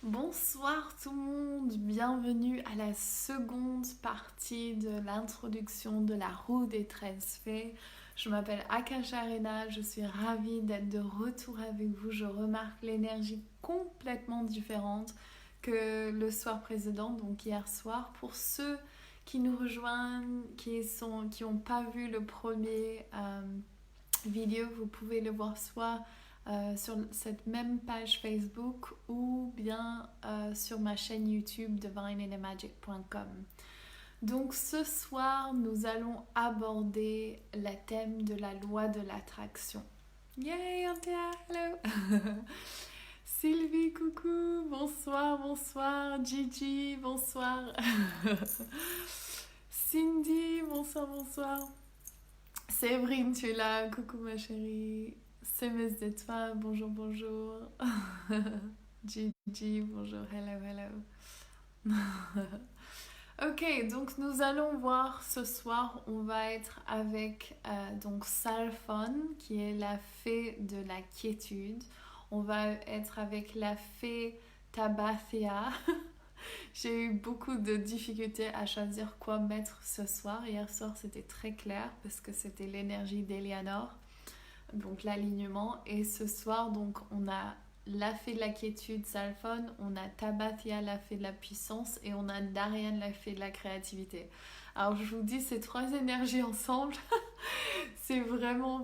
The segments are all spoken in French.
Bonsoir tout le monde, bienvenue à la seconde partie de l'introduction de la roue des 13 fées. Je m'appelle Akasha Arena, je suis ravie d'être de retour avec vous. Je remarque l'énergie complètement différente que le soir précédent, donc hier soir. Pour ceux qui nous rejoignent, qui n'ont pas vu le premier vidéo, vous pouvez le voir soit sur cette même page Facebook ou bien sur ma chaîne YouTube divineandthemagic.com. Donc ce soir, nous allons aborder le thème de la loi de l'attraction. Yay, Antea, hello. Sylvie, coucou, bonsoir, bonsoir. Gigi, bonsoir. Cindy, bonsoir, bonsoir. Séverine, tu es là, coucou ma chérie. Semeuse de toi, bonjour, bonjour. Gigi, bonjour, hello, hello. Ok, donc nous allons voir ce soir, on va être avec donc Salphon, qui est la fée de la quiétude. On va être avec la fée Tabathea. J'ai eu beaucoup de difficultés à choisir quoi mettre ce soir. Hier soir, c'était très clair parce que c'était l'énergie d'Eleanor, donc l'alignement. Et ce soir, donc, on a la fée de la quiétude, Salphon, on a Tabathea, la fée de la puissance, et on a Darian, la fée de la créativité. Alors, je vous dis, ces trois énergies ensemble, c'est vraiment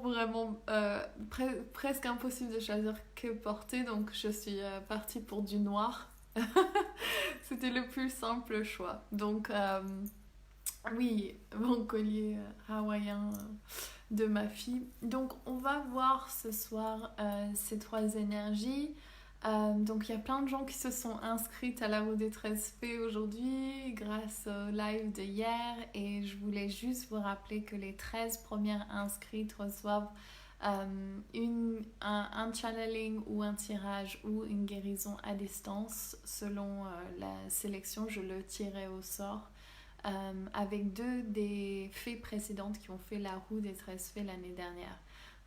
presque impossible de choisir que porter. Donc, je suis partie pour du noir. C'était le plus simple choix. Donc, oui, mon collier hawaïen de ma fille. Donc, on va voir ce soir ces trois énergies. Donc, il y a plein de gens qui se sont inscrites à la roue des 13 fées aujourd'hui grâce au live de hier. Et je voulais juste vous rappeler que les 13 premières inscrites reçoivent un channeling ou un tirage ou une guérison à distance selon la sélection. Je le tirerai au sort avec deux des fées précédentes qui ont fait la roue des 13 fées l'année dernière.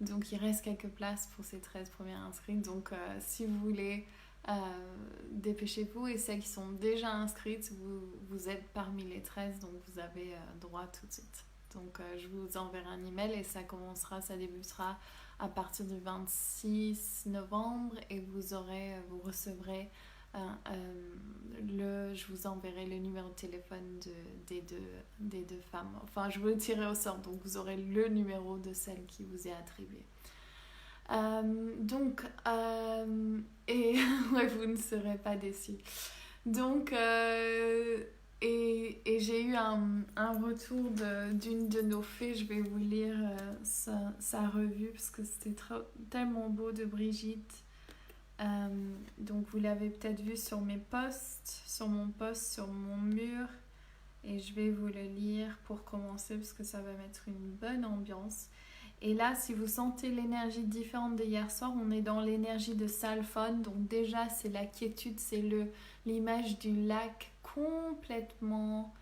Donc il reste quelques places pour ces 13 premières inscrites. Donc si vous voulez, dépêchez-vous. Et celles qui sont déjà inscrites, vous êtes parmi les 13, donc vous avez droit tout de suite. Donc je vous enverrai un email et ça débutera à partir du 26 novembre et vous recevrez je vous enverrai le numéro de téléphone des deux femmes. Enfin, je vous le tirerai au sort, donc vous aurez le numéro de celle qui vous est attribuée. Et ouais, vous ne serez pas déçus. Donc, et j'ai eu un retour d'une de nos fées. Je vais vous lire sa revue parce que c'était tellement beau de Brigitte. Donc vous l'avez peut-être vu sur mes posts, sur mon post, sur mon mur. Et je vais vous le lire pour commencer parce que ça va mettre une bonne ambiance. Et là, si vous sentez l'énergie différente d'hier soir, on est dans l'énergie de Salphon. Donc déjà, c'est la quiétude, c'est l'image du lac complètement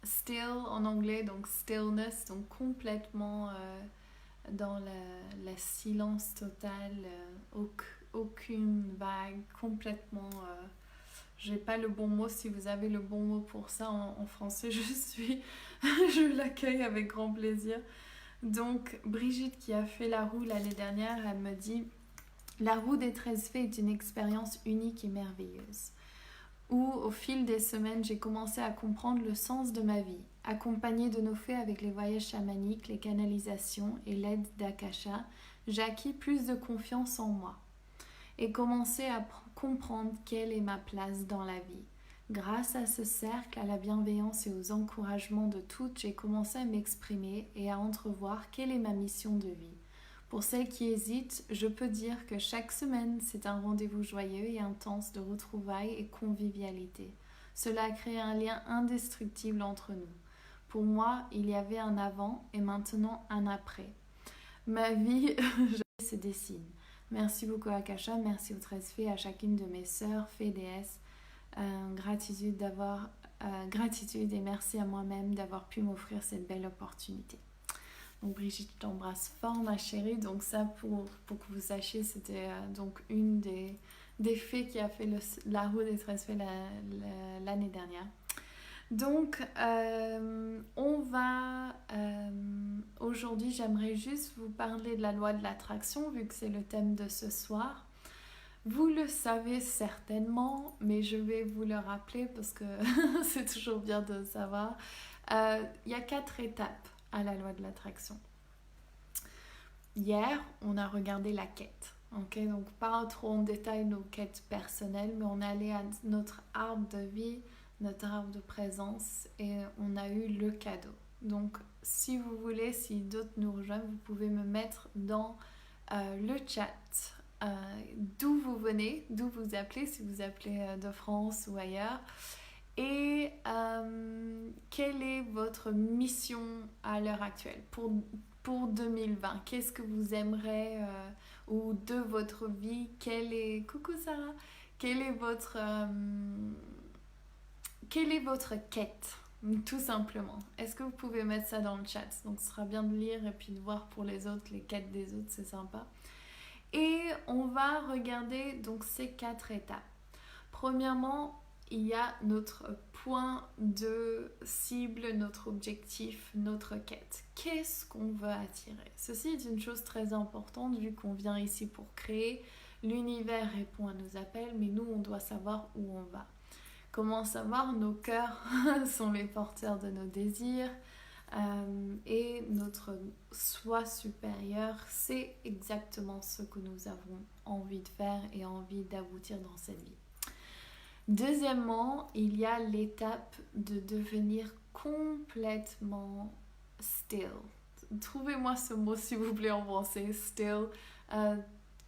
still en anglais, donc stillness, donc complètement dans la silence total, aucune vague, complètement... j'ai pas le bon mot, si vous avez le bon mot pour ça en français, je l'accueille avec grand plaisir. Donc Brigitte qui a fait la roue l'année dernière, elle me dit: la roue des 13 fées est une expérience unique et merveilleuse, où au fil des semaines j'ai commencé à comprendre le sens de ma vie. Accompagnée de nos fées avec les voyages chamaniques, les canalisations et l'aide d'Akasha, j'ai acquis plus de confiance en moi et commencé à comprendre quelle est ma place dans la vie. Grâce à ce cercle, à la bienveillance et aux encouragements de toutes, j'ai commencé à m'exprimer et à entrevoir quelle est ma mission de vie. Pour celles qui hésitent, je peux dire que chaque semaine, c'est un rendez-vous joyeux et intense de retrouvailles et convivialité. Cela a créé un lien indestructible entre nous. Pour moi, il y avait un avant et maintenant un après. Ma vie se dessine. Merci beaucoup Akasha, merci aux 13 fées, à chacune de mes sœurs, fées déesses. Gratitude et merci à moi-même d'avoir pu m'offrir cette belle opportunité. Donc Brigitte, je t'embrasse fort ma chérie. Donc ça, pour que vous sachiez, c'était donc une des fées qui a fait la roue des 13 fées l'année dernière. Donc, on va... aujourd'hui, j'aimerais juste vous parler de la loi de l'attraction, vu que c'est le thème de ce soir. Vous le savez certainement, mais je vais vous le rappeler parce que c'est toujours bien de savoir. Il y a 4 étapes à la loi de l'attraction. Hier, on a regardé la quête. Ok, donc pas trop en détail nos quêtes personnelles, mais on est allé à notre arbre de vie, notre arbre de présence et on a eu le cadeau. Donc si vous voulez, si d'autres nous rejoignent, vous pouvez me mettre dans le chat d'où vous venez, d'où vous appelez, si vous appelez de France ou ailleurs. Et quelle est votre mission à l'heure actuelle pour 2020? Qu'est-ce que vous aimeriez ou de votre vie? Coucou Sarah, quelle est votre quête? Tout simplement. Est-ce que vous pouvez mettre ça dans le chat? Donc ce sera bien de lire et puis de voir pour les autres, les quêtes des autres, c'est sympa. Et on va regarder donc ces 4 étapes. Premièrement, il y a notre point de cible, notre objectif, notre quête. Qu'est-ce qu'on veut attirer? Ceci est une chose très importante vu qu'on vient ici pour créer. L'univers répond à nos appels, mais nous, on doit savoir où on va. Comment savoir? Nos cœurs sont les porteurs de nos désirs. Et notre soi supérieur, c'est exactement ce que nous avons envie de faire et envie d'aboutir dans cette vie. Deuxièmement, il y a l'étape de devenir complètement still. Trouvez-moi ce mot s'il vous plaît en français, still.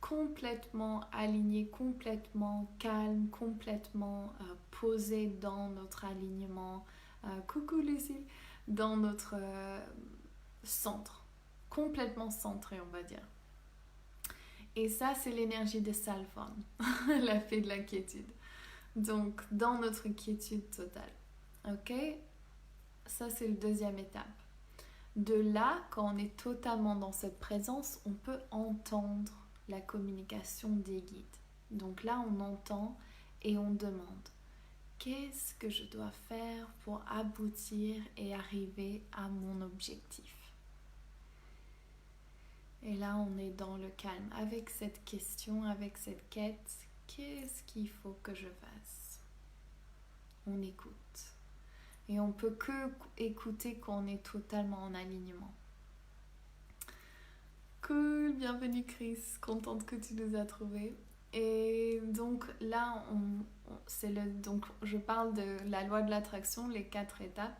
Complètement aligné, complètement calme, complètement posé dans notre alignement. Coucou Lucie, dans notre centre, complètement centré on va dire. Et ça c'est l'énergie de Salphon, la fée de la quiétude. Donc dans notre quiétude totale, ok? Ça c'est la deuxième étape. De là, quand on est totalement dans cette présence, on peut entendre la communication des guides. Donc là on entend et on demande. Qu'est-ce que je dois faire pour aboutir et arriver à mon objectif? Et là, on est dans le calme. Avec cette question, avec cette quête, qu'est-ce qu'il faut que je fasse? On écoute. Et on peut que écouter quand on est totalement en alignement. Cool, bienvenue Chris, contente que tu nous as trouvés. Et donc là, donc je parle de la loi de l'attraction, les 4 étapes.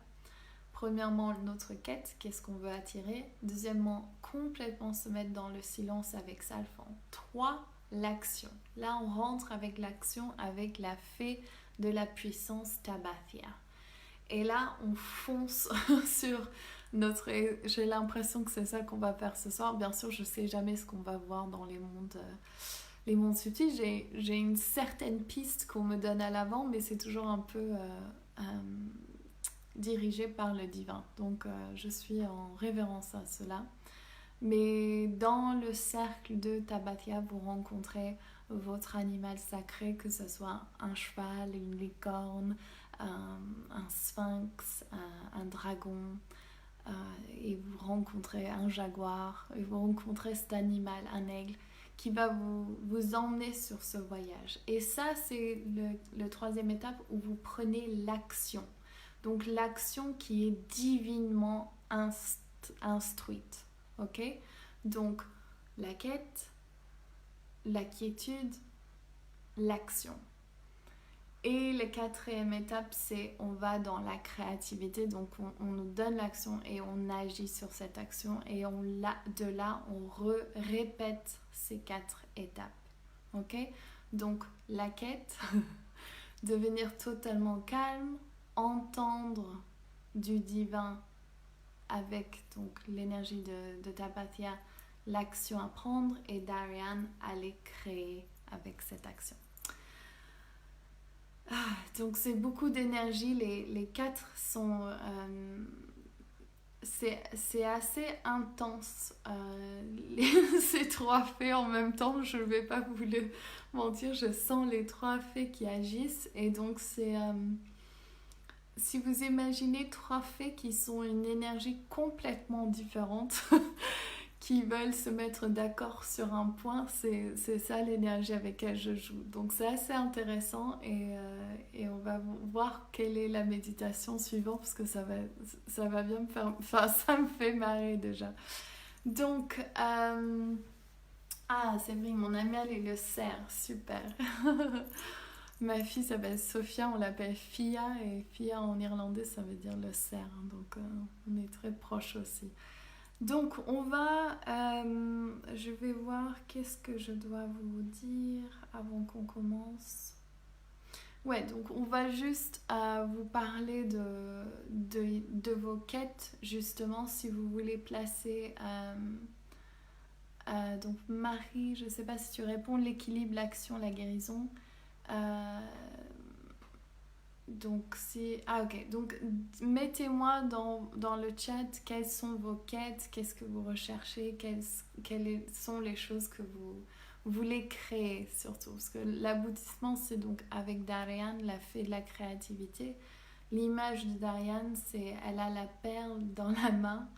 Premièrement, notre quête, qu'est-ce qu'on veut attirer. Deuxièmement, complètement se mettre dans le silence avec Salphon. 3, l'action. Là, on rentre avec l'action avec la fée de la puissance Tabathia. Et là, on fonce sur notre... J'ai l'impression que c'est ça qu'on va faire ce soir. Bien sûr, je ne sais jamais ce qu'on va voir dans les mondes subtils. J'ai une certaine piste qu'on me donne à l'avant, mais c'est toujours un peu dirigé par le divin. Donc, je suis en révérence à cela. Mais dans le cercle de Tabathia, vous rencontrez votre animal sacré, que ce soit un cheval, une licorne, un sphinx, un dragon, et vous rencontrez un jaguar, et vous rencontrez cet animal, un aigle, qui va vous emmener sur ce voyage. Et ça, c'est le 3e étape où vous prenez l'action. Donc l'action qui est divinement instruite. Ok? Donc la quête, la quiétude, l'action. Et la 4e étape, c'est on va dans la créativité, donc on nous donne l'action et on agit sur cette action et de là, on répète ces 4 étapes. Ok? Donc la quête, devenir totalement calme, entendre du divin avec donc l'énergie de Tabathia, l'action à prendre et Darian aller créer avec cette action. Donc c'est beaucoup d'énergie, les 4 sont c'est assez intense, ces trois faits en même temps, je ne vais pas vous le mentir, je sens les trois faits qui agissent, et donc si vous imaginez trois faits qui sont une énergie complètement différente, qui veulent se mettre d'accord sur un point, c'est ça l'énergie avec laquelle je joue. Donc c'est assez intéressant, et on va voir quelle est la méditation suivante, parce que ça va bien me faire... Enfin, ça me fait marrer déjà. Donc, c'est vrai, mon ami elle est le cerf, super. Ma fille s'appelle Sophia, on l'appelle Fia, et Fia en irlandais ça veut dire le cerf, donc on est très proches aussi. Donc je vais voir qu'est-ce que je dois vous dire avant qu'on commence. Ouais, donc on va juste vous parler de vos quêtes, justement, si vous voulez placer... donc Marie, je ne sais pas si tu réponds, l'équilibre, l'action, la guérison. Donc ok, donc mettez-moi dans le chat quelles sont vos quêtes, qu'est-ce que vous recherchez, quelles sont les choses que vous voulez créer surtout, parce que l'aboutissement c'est donc avec Darian, la fée de la créativité. L'image de Darian, c'est elle a la perle dans la main,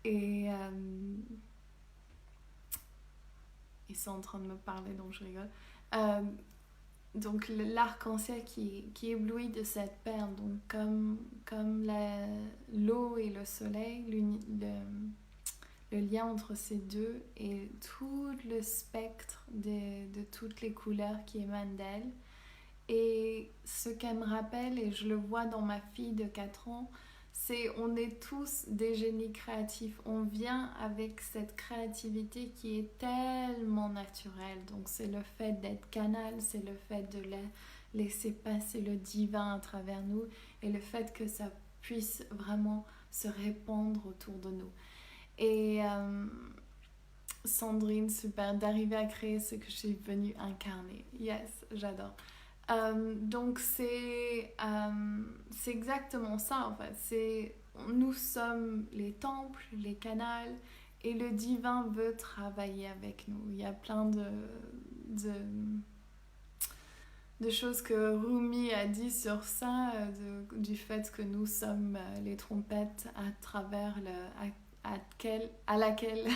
et ils sont en train de me parler donc je rigole. Donc l'arc-en-ciel qui éblouit de cette perle, donc comme l'eau et le soleil, le lien entre ces deux, et tout le spectre de toutes les couleurs qui émanent d'elle. Et ce qu'elle me rappelle, et je le vois dans ma fille de 4 ans, c'est on est tous des génies créatifs. On vient avec cette créativité qui est tellement naturelle. Donc c'est le fait d'être canal, c'est le fait de laisser passer le divin à travers nous, et le fait que ça puisse vraiment se répandre autour de nous. Et Sandrine, super, d'arriver à créer ce que je suis venue incarner. Yes, j'adore. Donc c'est exactement ça en fait. Nous sommes les temples, les canals, et le divin veut travailler avec nous. Il y a plein de choses que Rumi a dit sur ça, du fait que nous sommes les trompettes à travers à laquelle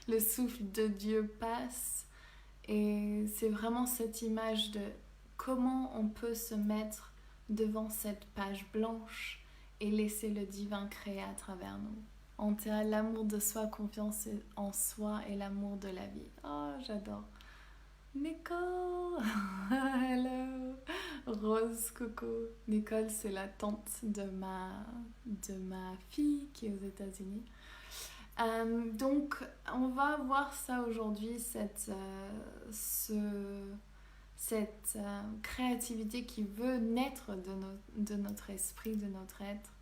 le souffle de Dieu passe. Et c'est vraiment cette image de comment on peut se mettre devant cette page blanche et laisser le divin créer à travers nous. Enterrer l'amour de soi, confiance en soi et l'amour de la vie. Oh, j'adore. Nicole, hello. Rose, coucou. Nicole, c'est la tante de ma fille qui est aux États-Unis. Donc, on va voir ça aujourd'hui, cette créativité qui veut naître de notre esprit, de notre être.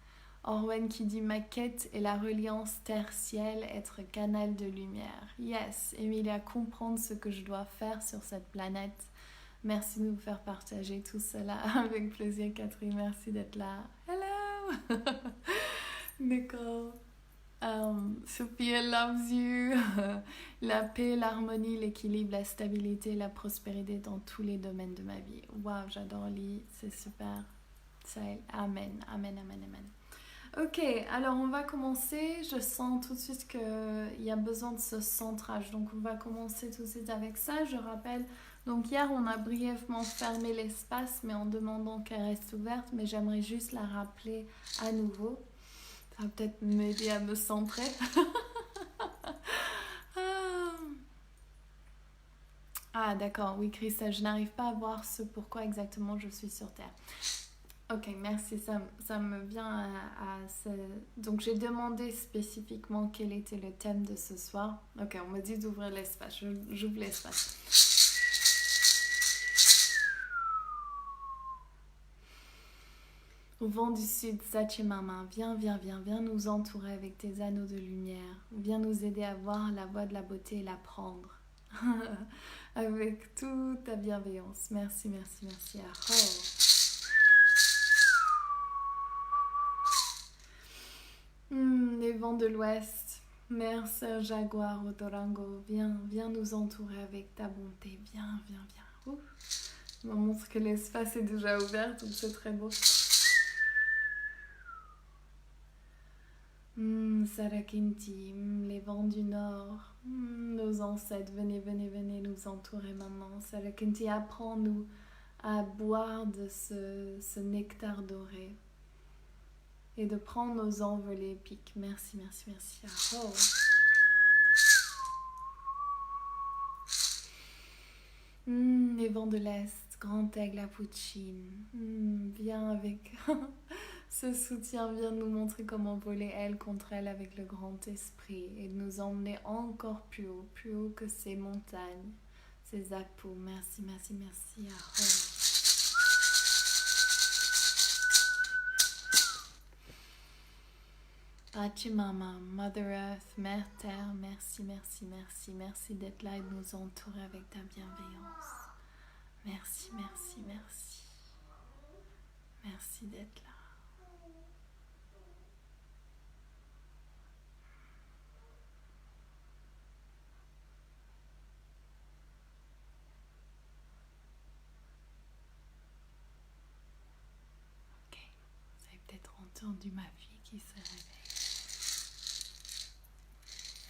Orwen qui dit ma quête est la reliance terre-ciel, être canal de lumière. Yes, Emilia, comprendre ce que je dois faire sur cette planète. Merci de nous faire partager tout cela avec plaisir, Catherine. Merci d'être là. Hello. Nicole. Sophia loves you. La paix, l'harmonie, l'équilibre, la stabilité, la prospérité dans tous les domaines de ma vie. Waouh, j'adore Lee, c'est super. Amen, amen, amen, amen. Ok, alors on va commencer. Je sens tout de suite qu'il y a besoin de ce centrage. Donc on va commencer tout de suite avec ça. Je rappelle, donc hier on a brièvement fermé l'espace, mais en demandant qu'elle reste ouverte. Mais j'aimerais juste la rappeler à nouveau. Ça va peut-être m'aider à me centrer. D'accord, oui Christelle, je n'arrive pas à voir ce pourquoi exactement je suis sur Terre. Ok, merci, ça me vient Donc j'ai demandé spécifiquement quel était le thème de ce soir. Ok, on me dit d'ouvrir l'espace, j'ouvre l'espace. Au vent du sud, Sachimama, viens nous entourer avec tes anneaux de lumière. Viens nous aider à voir la voie de la beauté et la prendre. Avec toute ta bienveillance. Merci. vents de l'ouest, Mère Sœur Jaguar Otorango, viens nous entourer avec ta bonté. Viens. Ouf. On me montre que l'espace est déjà ouvert, donc c'est très beau. Sarakinti, les vents du nord, nos ancêtres, venez nous entourer maintenant. Sarakinti, apprends-nous à boire de ce nectar doré et de prendre nos envolées épiques. Merci. Oh. Les vents de l'Est, grand aigle à Pouchine, viens avec ce soutien, viens nous montrer comment voler aile contre elle avec le grand esprit et nous emmener encore plus haut que ces montagnes, ces apous. Merci. Pachamama, Mother Earth, Mère Terre, merci d'être là et de nous entourer avec ta bienveillance. Merci d'être là. Ok, vous avez peut-être entendu ma fille qui se réveille.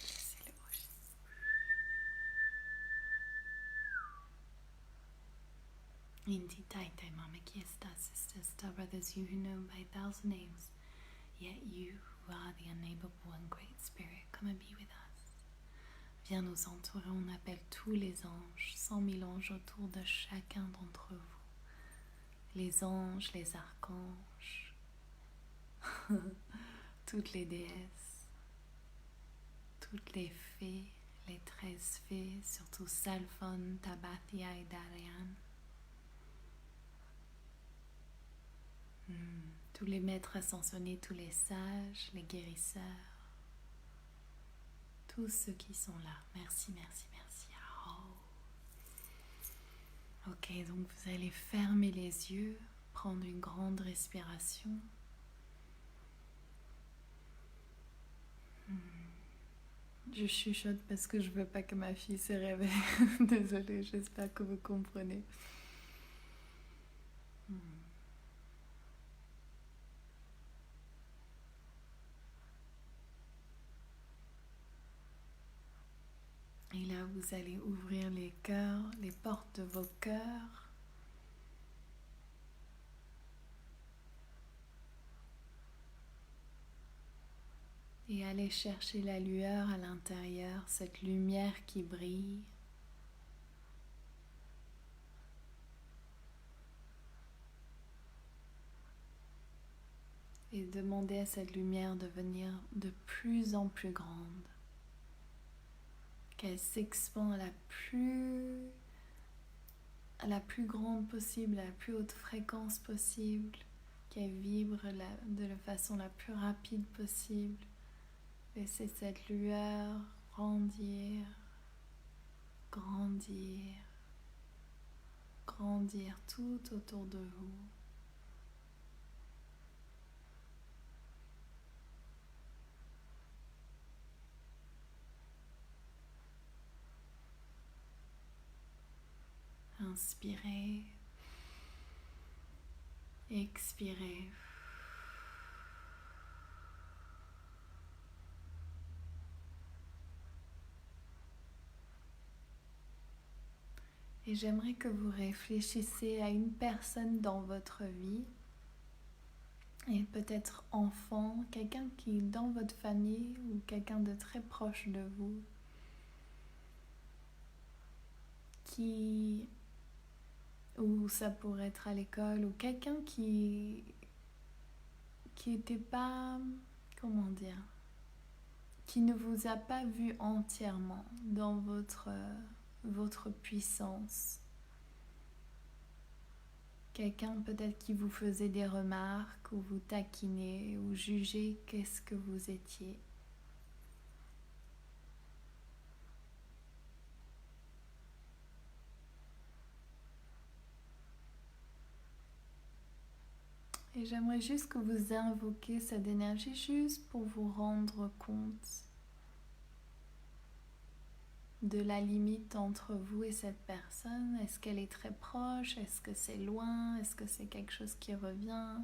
Laissez-le bouger. Inti Taitai Mama Kiesta, sisters, star brothers, you who know by 1,000 names, yet you who are the unnameable and great spirit, come and be with us. Viens nous entourer, on appelle tous les anges, 100 000 anges autour de chacun d'entre vous. Les anges, les archanges, toutes les déesses, toutes les fées, les 13 fées, surtout Salphon, Tabathia et Darian. Tous les maîtres ascensionnés, tous les sages, les guérisseurs, tous ceux qui sont là. Merci. Oh. Ok, donc vous allez fermer les yeux, prendre une grande respiration. Je chuchote parce que je veux pas que ma fille se réveille. Désolée, j'espère que vous comprenez. Et là, vous allez ouvrir les cœurs, les portes de vos cœurs. Et aller chercher la lueur à l'intérieur, cette lumière qui brille. Et demander à cette lumière de venir de plus en plus grande. Qu'elle s'expand à la plus grande possible, à la plus haute fréquence possible, qu'elle vibre de la façon la plus rapide possible. Laissez cette lueur grandir tout autour de vous. Inspirez, expirez. Et j'aimerais que vous réfléchissiez à une personne dans votre vie, et peut-être enfant, quelqu'un qui est dans votre famille ou quelqu'un de très proche de vous, ou ça pourrait être à l'école, ou quelqu'un qui n'était pas, comment dire, qui ne vous a pas vu entièrement dans votre puissance. Quelqu'un peut-être qui vous faisait des remarques, ou vous taquinait, ou jugeait qu'est-ce que vous étiez. Et j'aimerais juste que vous invoquiez cette énergie juste pour vous rendre compte de la limite entre vous et cette personne. Est-ce qu'elle est très proche? Est-ce que c'est loin? Est-ce que c'est quelque chose qui revient?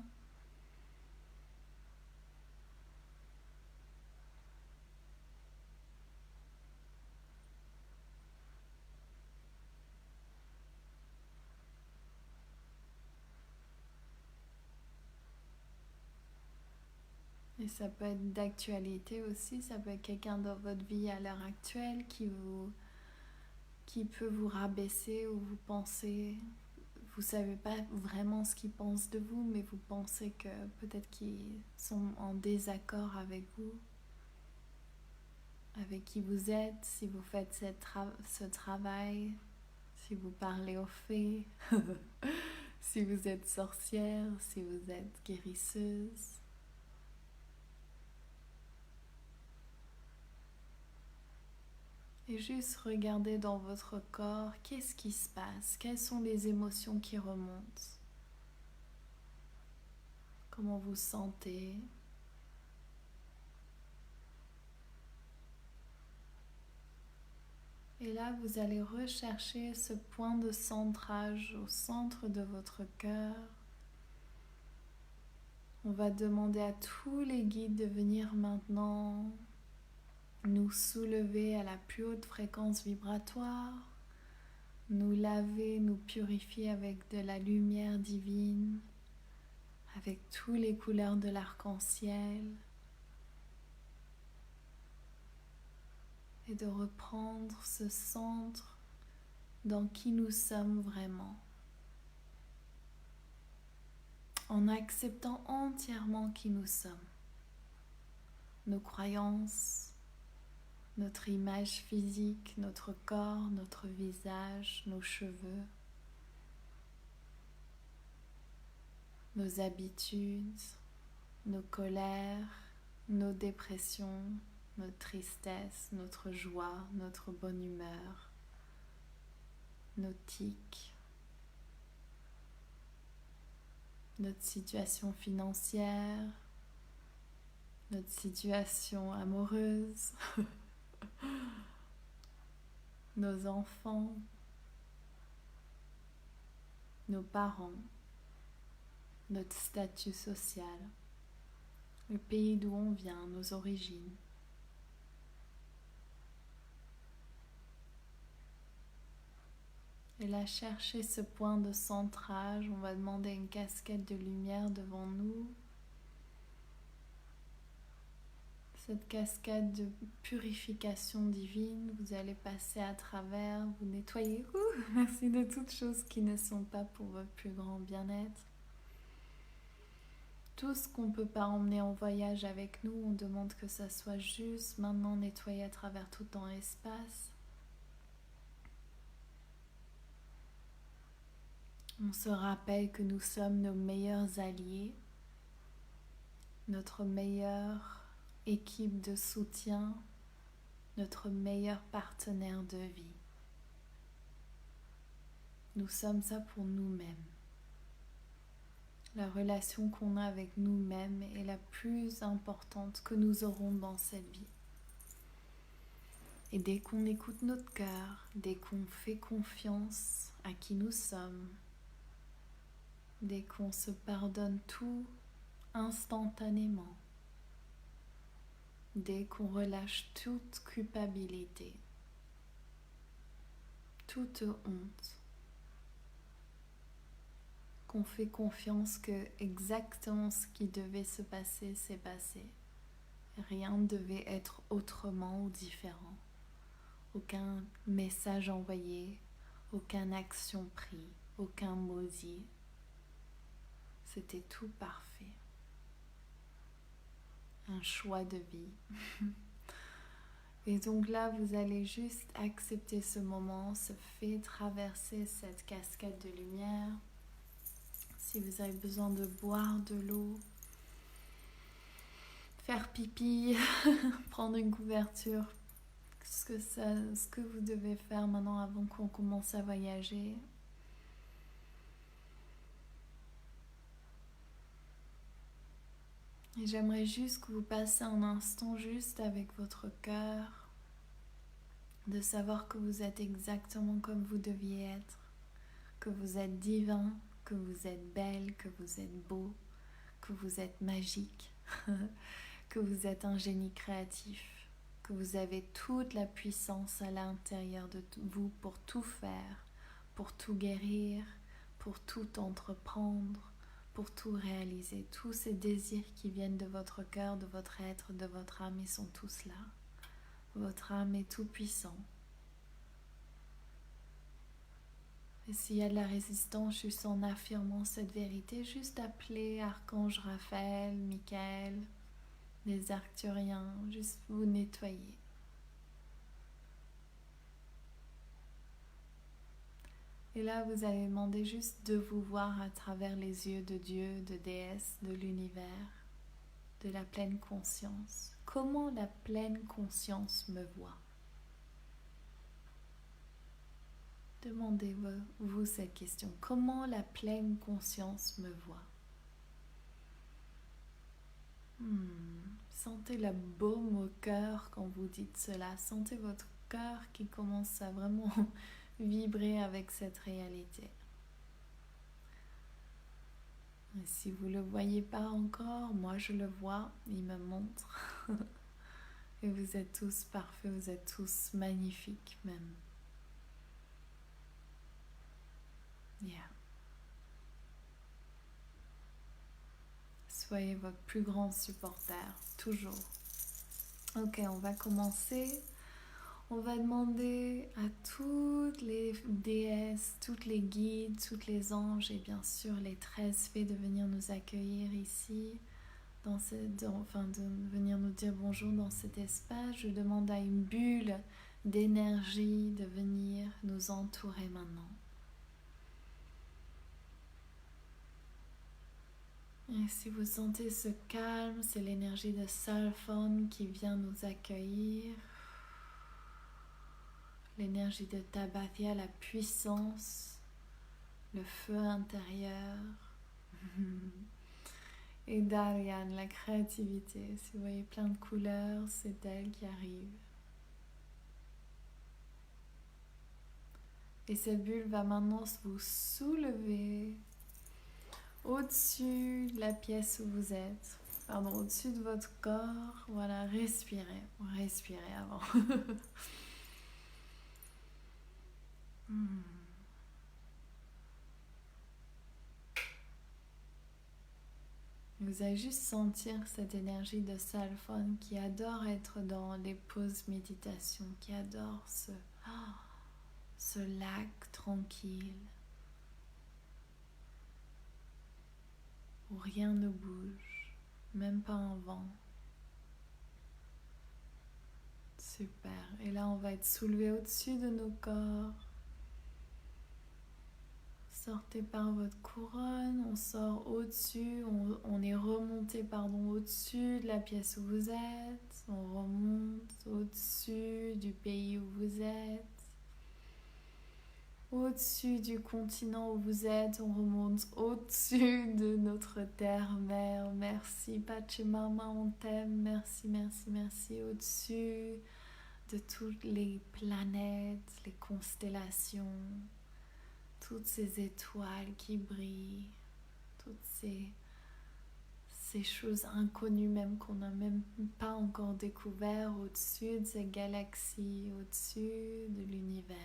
Et ça peut être d'actualité aussi, ça peut être quelqu'un dans votre vie à l'heure actuelle qui peut vous rabaisser ou vous pensez, vous savez pas vraiment ce qu'ils pensent de vous, mais vous pensez que peut-être qu'ils sont en désaccord avec vous, avec qui vous êtes, si vous faites ce travail, si vous parlez aux fées, si vous êtes sorcière, si vous êtes guérisseuse. Et juste regardez dans votre corps, qu'est-ce qui se passe? Quelles sont les émotions qui remontent? Comment vous sentez? Et là, vous allez rechercher ce point de centrage au centre de votre cœur. On va demander à tous les guides de venir maintenant nous soulever à la plus haute fréquence vibratoire, nous laver, nous purifier avec de la lumière divine, avec toutes les couleurs de l'arc-en-ciel, et de reprendre ce centre dans qui nous sommes vraiment, en acceptant entièrement qui nous sommes, nos croyances, notre image physique, notre corps, notre visage, nos cheveux, nos habitudes, nos colères, nos dépressions, notre tristesse, notre joie, notre bonne humeur, nos tics, notre situation financière, notre situation amoureuse, nos enfants, nos parents, notre statut social, le pays d'où on vient, nos origines. Et là, chercher ce point de centrage, on va demander une casquette de lumière devant nous. Cette cascade de purification divine, vous allez passer à travers, vous nettoyer, merci de toutes choses qui ne sont pas pour votre plus grand bien-être. Tout ce qu'on ne peut pas emmener en voyage avec nous, on demande que ça soit juste maintenant nettoyé à travers tout temps et espace. On se rappelle que nous sommes nos meilleurs alliés, notre meilleure équipe de soutien, notre meilleur partenaire de vie. Nous sommes ça pour nous-mêmes. La relation qu'on a avec nous-mêmes est la plus importante que nous aurons dans cette vie. Et dès qu'on écoute notre cœur, dès qu'on fait confiance à qui nous sommes, dès qu'on se pardonne tout instantanément, dès qu'on relâche toute culpabilité, toute honte, qu'on fait confiance que exactement ce qui devait se passer s'est passé. Rien ne devait être autrement ou différent. Aucun message envoyé, aucune action prise, aucun mot dit. C'était tout parfait. Un choix de vie. Et donc là, vous allez juste accepter ce moment, se fait traverser cette cascade de lumière. Si vous avez besoin de boire de l'eau, faire pipi, prendre une couverture, ce que vous devez faire maintenant avant qu'on commence à voyager. Et j'aimerais juste que vous passiez un instant juste avec votre cœur, de savoir que vous êtes exactement comme vous deviez être, que vous êtes divin, que vous êtes belle, que vous êtes beau, que vous êtes magique, que vous êtes un génie créatif, que vous avez toute la puissance à l'intérieur de vous pour tout faire, pour tout guérir, pour tout entreprendre, pour tout réaliser. Tous ces désirs qui viennent de votre cœur, de votre être, de votre âme, ils sont tous là. Votre âme est tout puissant. Et s'il y a de la résistance, juste en affirmant cette vérité, juste appelez Archange Raphaël, Michael, les Arcturiens, juste vous nettoyer. Et là, vous allez demander juste de vous voir à travers les yeux de Dieu, de déesse, de l'univers, de la pleine conscience. Comment la pleine conscience me voit? Demandez-vous cette question. Comment la pleine conscience me voit? Sentez la baume au cœur quand vous dites cela. Sentez votre cœur qui commence à vraiment vibrer avec cette réalité. Et si vous ne le voyez pas encore, moi je le vois, il me montre. Et vous êtes tous parfaits, vous êtes tous magnifiques même. Yeah. Soyez votre plus grand supporter, toujours. Ok, on va commencer. On va demander à toutes les déesses, toutes les guides, toutes les anges et bien sûr les 13 fées de venir nous accueillir ici, de venir nous dire bonjour dans cet espace. Je demande à une bulle d'énergie de venir nous entourer maintenant. Et si vous sentez ce calme, c'est l'énergie de Salphon qui vient nous accueillir. L'énergie de Tabathia, la puissance, le feu intérieur. Et Darian, la créativité. Si vous voyez plein de couleurs, c'est elle qui arrive. Et cette bulle va maintenant vous soulever au-dessus de la pièce où vous êtes. Pardon, au-dessus de votre corps. Voilà, respirez. Respirez avant. Vous allez juste sentir cette énergie de Salphon qui adore être dans les pauses méditation, qui adore ce lac tranquille où rien ne bouge, même pas un vent. Super. Et là, on va être soulevé au-dessus de nos corps. Sortez par votre couronne, on sort au-dessus, on est remonté au-dessus de la pièce où vous êtes, on remonte au-dessus du pays où vous êtes, au-dessus du continent où vous êtes, on remonte au-dessus de notre terre-mère. Merci Pachamama, on t'aime, merci, merci, merci, au-dessus de toutes les planètes, les constellations. Toutes ces étoiles qui brillent, toutes ces choses inconnues même qu'on n'a même pas encore découvert au-dessus de ces galaxies, au-dessus de l'univers.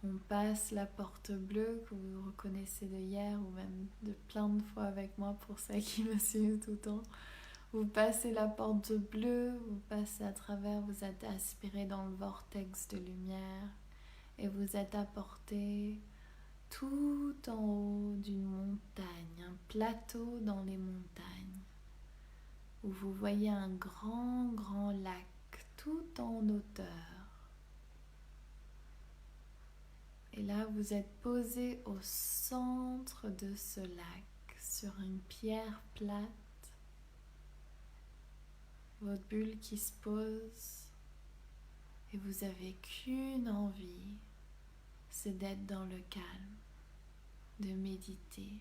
On passe la porte bleue que vous reconnaissez de hier ou même de plein de fois avec moi pour ceux qui me suivent tout le temps. Vous passez la porte bleue, vous passez à travers, vous êtes aspiré dans le vortex de lumière. Et vous êtes apporté tout en haut d'une montagne, un plateau dans les montagnes, où vous voyez un grand, grand lac tout en hauteur. Et là, vous êtes posé au centre de ce lac, sur une pierre plate, votre bulle qui se pose, et vous avez qu'une envie, c'est d'être dans le calme, de méditer.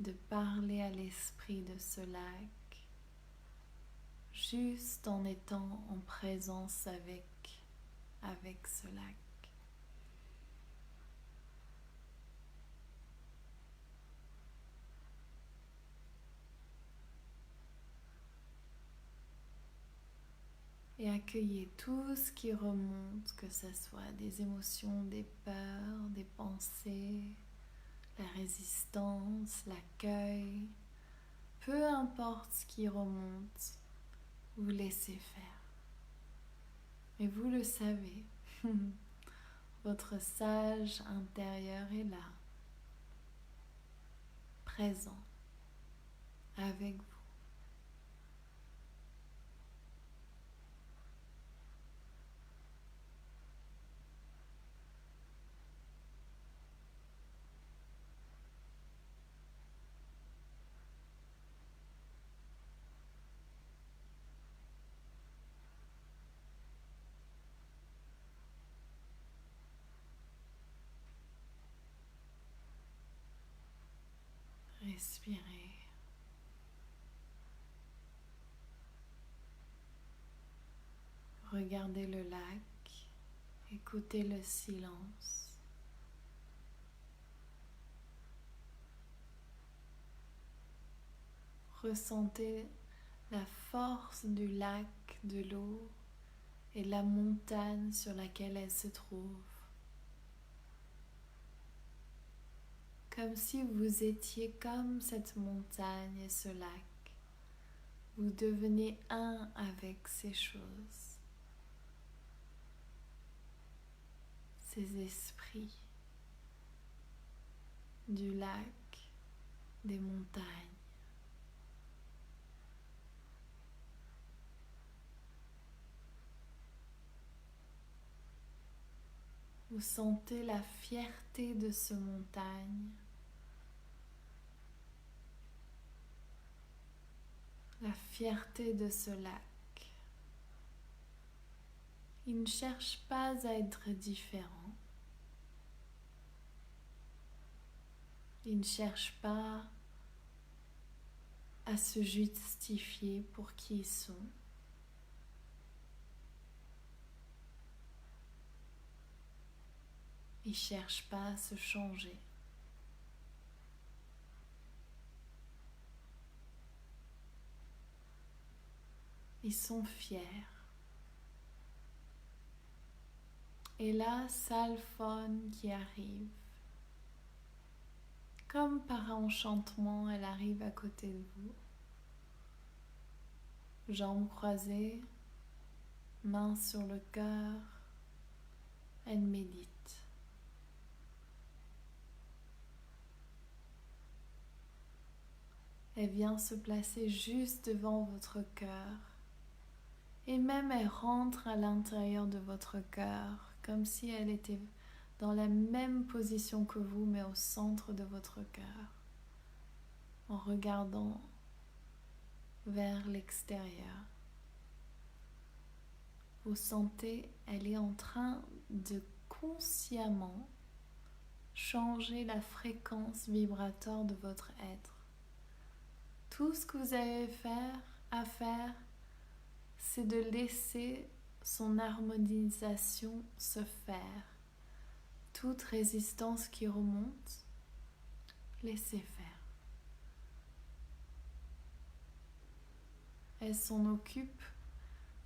de parler à l'esprit de ce lac, juste en étant en présence avec ce lac. Et accueillez tout ce qui remonte, que ce soit des émotions, des peurs, des pensées, la résistance, l'accueil. Peu importe ce qui remonte, vous laissez faire. Et vous le savez, votre sage intérieur est là, présent, avec vous. Respirez. Regardez le lac, écoutez le silence. Ressentez la force du lac, de l'eau et la montagne sur laquelle elle se trouve. Comme si vous étiez comme cette montagne et ce lac. Vous devenez un avec ces choses, ces esprits du lac, des montagnes. Vous sentez la fierté de ce montagne, la fierté de ce lac. Il ne cherche pas à être différent. Il ne cherche pas à se justifier pour qui ils sont. Ils ne cherchent pas à se changer. Ils sont fiers. Et là, Salphone qui arrive. Comme par enchantement, elle arrive à côté de vous. Jambes croisées, mains sur le cœur, elle médite. Elle vient se placer juste devant votre cœur. Et même elle rentre à l'intérieur de votre cœur, comme si elle était dans la même position que vous, mais au centre de votre cœur, en regardant vers l'extérieur. Vous sentez, elle est en train de consciemment changer la fréquence vibratoire de votre être. Tout ce que vous avez à faire, c'est de laisser son harmonisation se faire. Toute résistance qui remonte, laissez faire. Elle s'en occupe.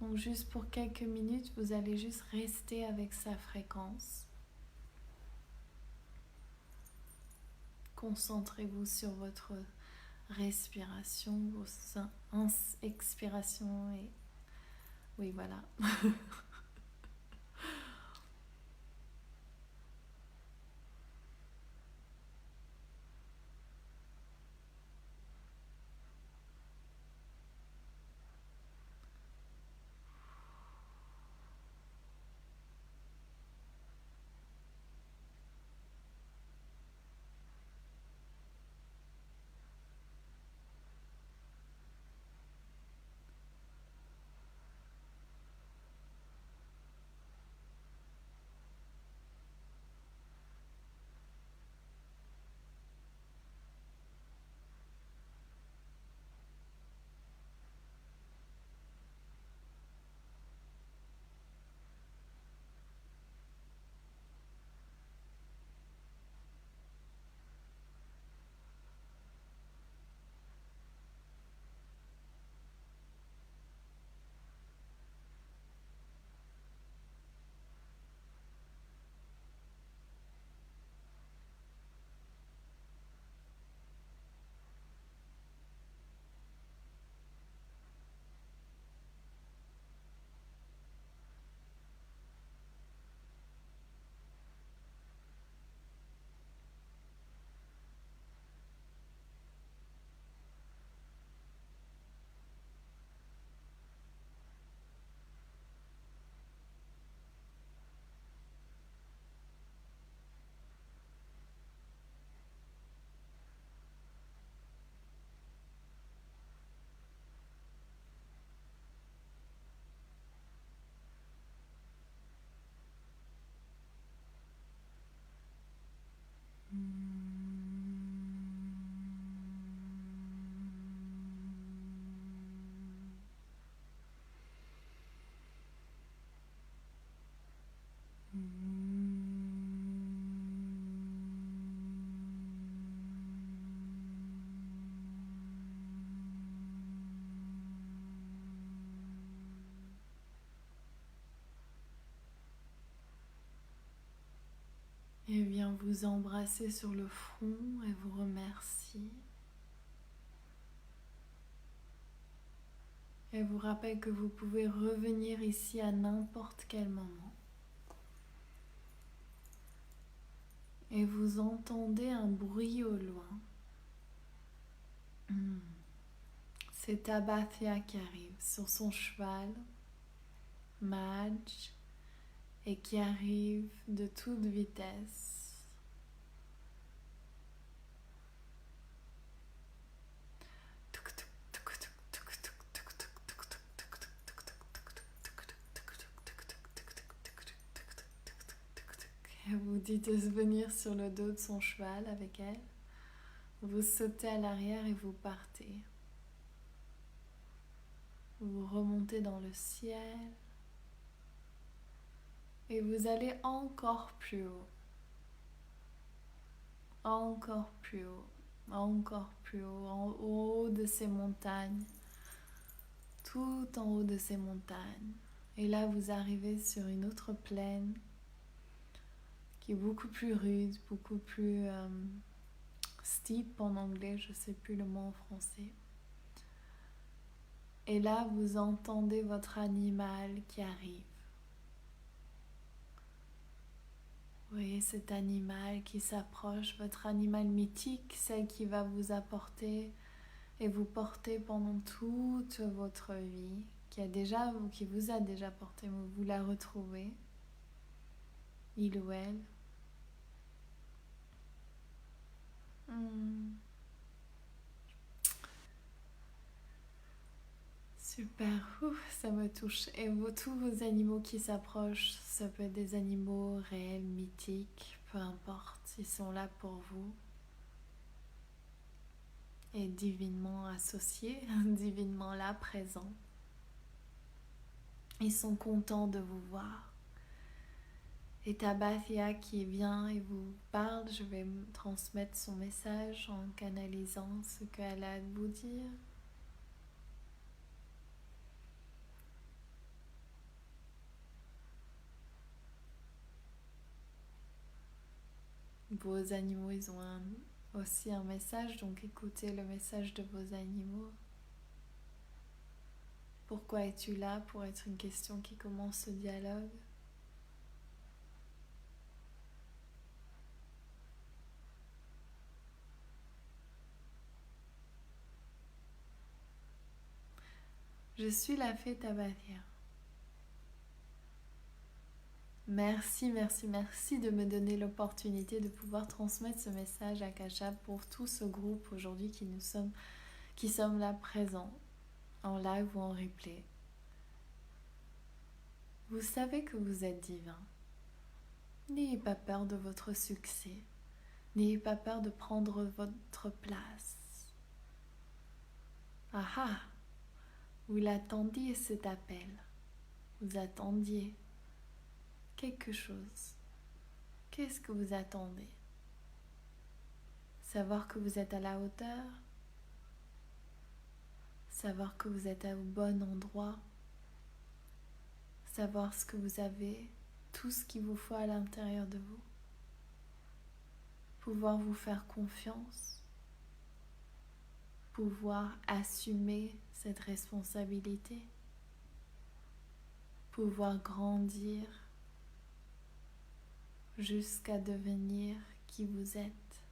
Donc juste pour quelques minutes, vous allez juste rester avec sa fréquence. Concentrez-vous sur votre respiration, vos expirations et... Oui, voilà. vient vous embrasser sur le front et vous remercie. Et vous rappelle que vous pouvez revenir ici à n'importe quel moment. Et vous entendez un bruit au loin. C'est Tabathia qui arrive sur son cheval, Madge, et qui arrive de toute vitesse. Et vous dites de venir sur le dos de son cheval avec elle. Vous sautez à l'arrière et vous partez. Vous remontez dans le ciel. Et vous allez encore plus haut. Encore plus haut. Encore plus haut. Au haut de ces montagnes. Tout en haut de ces montagnes. Et là, vous arrivez sur une autre plaine qui est beaucoup plus rude, beaucoup plus steep en anglais, je ne sais plus le mot en français. Et là, vous entendez votre animal qui arrive. Vous voyez cet animal qui s'approche, votre animal mythique, celle qui va vous apporter et vous porter pendant toute votre vie, qui vous a déjà porté, vous la retrouvez, il ou elle. Super, ça me touche. Et tous vos animaux qui s'approchent, ça peut être des animaux réels, mythiques, peu importe, ils sont là pour vous. Et divinement associés, divinement là, présents. Ils sont contents de vous voir. Et Tabathia qui vient et vous parle, je vais transmettre son message en canalisant ce qu'elle a à vous dire. Vos animaux, ils ont aussi un message, donc écoutez le message de vos animaux. Pourquoi es-tu là? Pour être une question qui commence ce dialogue. Je suis la fée Tabathia. Merci, merci, merci de me donner l'opportunité de pouvoir transmettre ce message à Kasha pour tout ce groupe aujourd'hui qui sommes là présents, en live ou en replay. Vous savez que vous êtes divin. N'ayez pas peur de votre succès. N'ayez pas peur de prendre votre place. Ah ah, vous l'attendiez cet appel. Vous attendiez quelque chose. Qu'est-ce que vous attendez? Savoir que vous êtes à la hauteur? Savoir que vous êtes au bon endroit? Savoir ce que vous avez, tout ce qu'il vous faut à l'intérieur de vous? Pouvoir vous faire confiance? Pouvoir assumer cette responsabilité? Pouvoir grandir jusqu'à devenir qui vous êtes?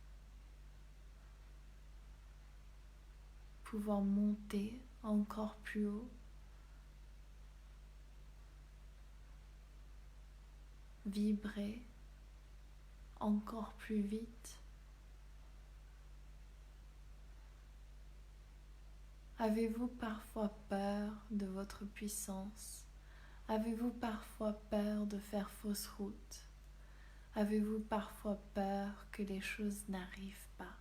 Pouvoir monter encore plus haut? Vibrer encore plus vite? Avez-vous parfois peur de votre puissance? Avez-vous parfois peur de faire fausse route? Avez-vous parfois peur que les choses n'arrivent pas?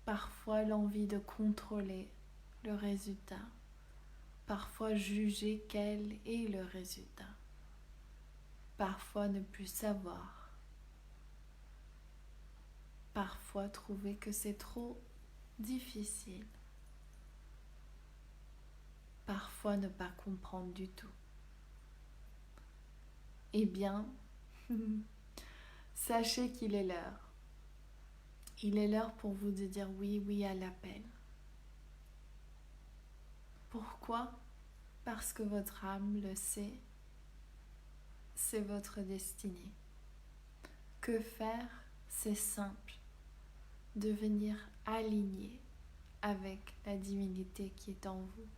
Parfois l'envie de contrôler le résultat? Parfois juger quel est le résultat? Parfois ne plus savoir? Parfois trouver que c'est trop difficile? Parfois ne pas comprendre du tout? eh bien, sachez qu'il est l'heure. Il est l'heure pour vous de dire oui, oui à l'appel. Pourquoi? Parce que votre âme le sait, c'est votre destinée. Que faire? C'est simple, devenir aligné avec la divinité qui est en vous.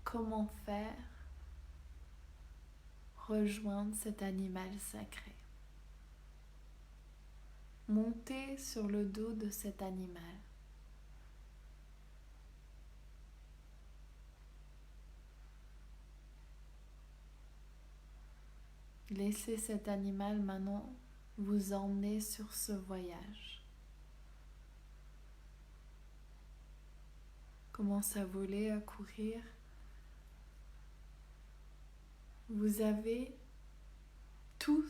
Comment faire? Rejoindre cet animal sacré. Montez sur le dos de cet animal. Laissez cet animal maintenant vous emmener sur ce voyage. Commence à voler, à courir. Vous avez tout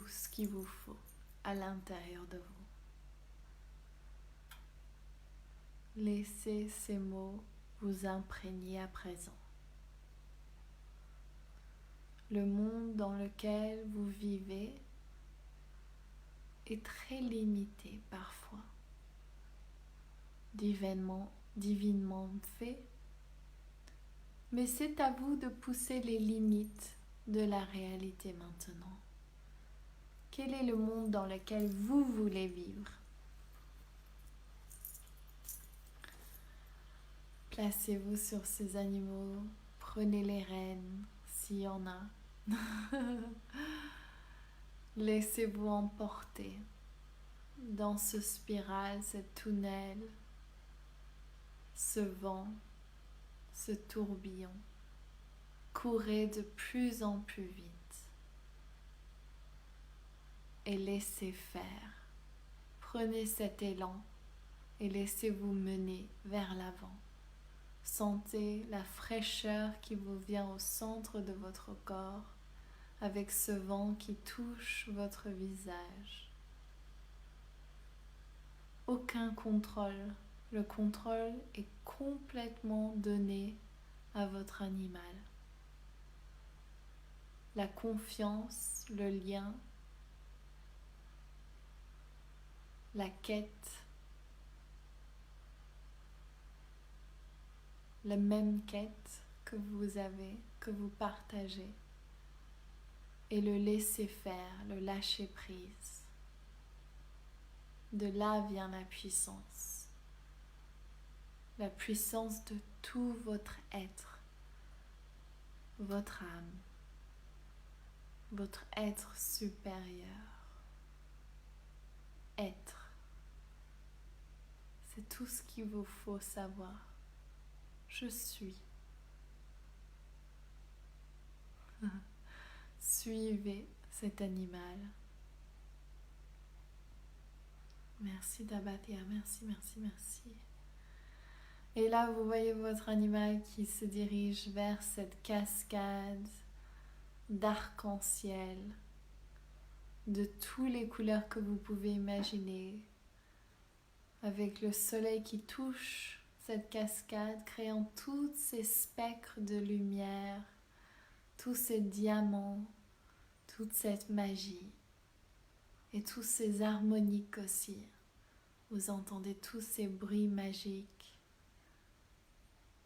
ce qu'il vous faut à l'intérieur de vous. Laissez ces mots vous imprégner à présent. Le monde dans lequel vous vivez est très limité parfois, divinement fait, mais c'est à vous de pousser les limites de la réalité maintenant. Quel est le monde dans lequel vous voulez vivre? Placez-vous sur ces animaux, prenez les rênes s'il y en a. Laissez-vous emporter dans ce spirale, ce tunnel, ce vent, ce tourbillon. Courez de plus en plus vite et laissez faire. Prenez cet élan et laissez-vous mener vers l'avant. Sentez la fraîcheur qui vous vient au centre de votre corps avec ce vent qui touche votre visage. Aucun contrôle. Le contrôle est complètement donné à votre animal. La confiance, le lien, la quête, la même quête que vous avez, que vous partagez, et le laisser faire, le lâcher prise. De là vient la puissance de tout votre être, votre âme, votre être supérieur. Être, c'est tout ce qu'il vous faut savoir. Je suis. Suivez cet animal. Merci Dabatia, merci, merci, merci. Et là, vous voyez votre animal qui se dirige vers cette cascade d'arc-en-ciel, de toutes les couleurs que vous pouvez imaginer, avec le soleil qui touche cette cascade, créant tous ces spectres de lumière, tous ces diamants, toute cette magie et tous ces harmoniques aussi. Vous entendez tous ces bruits magiques,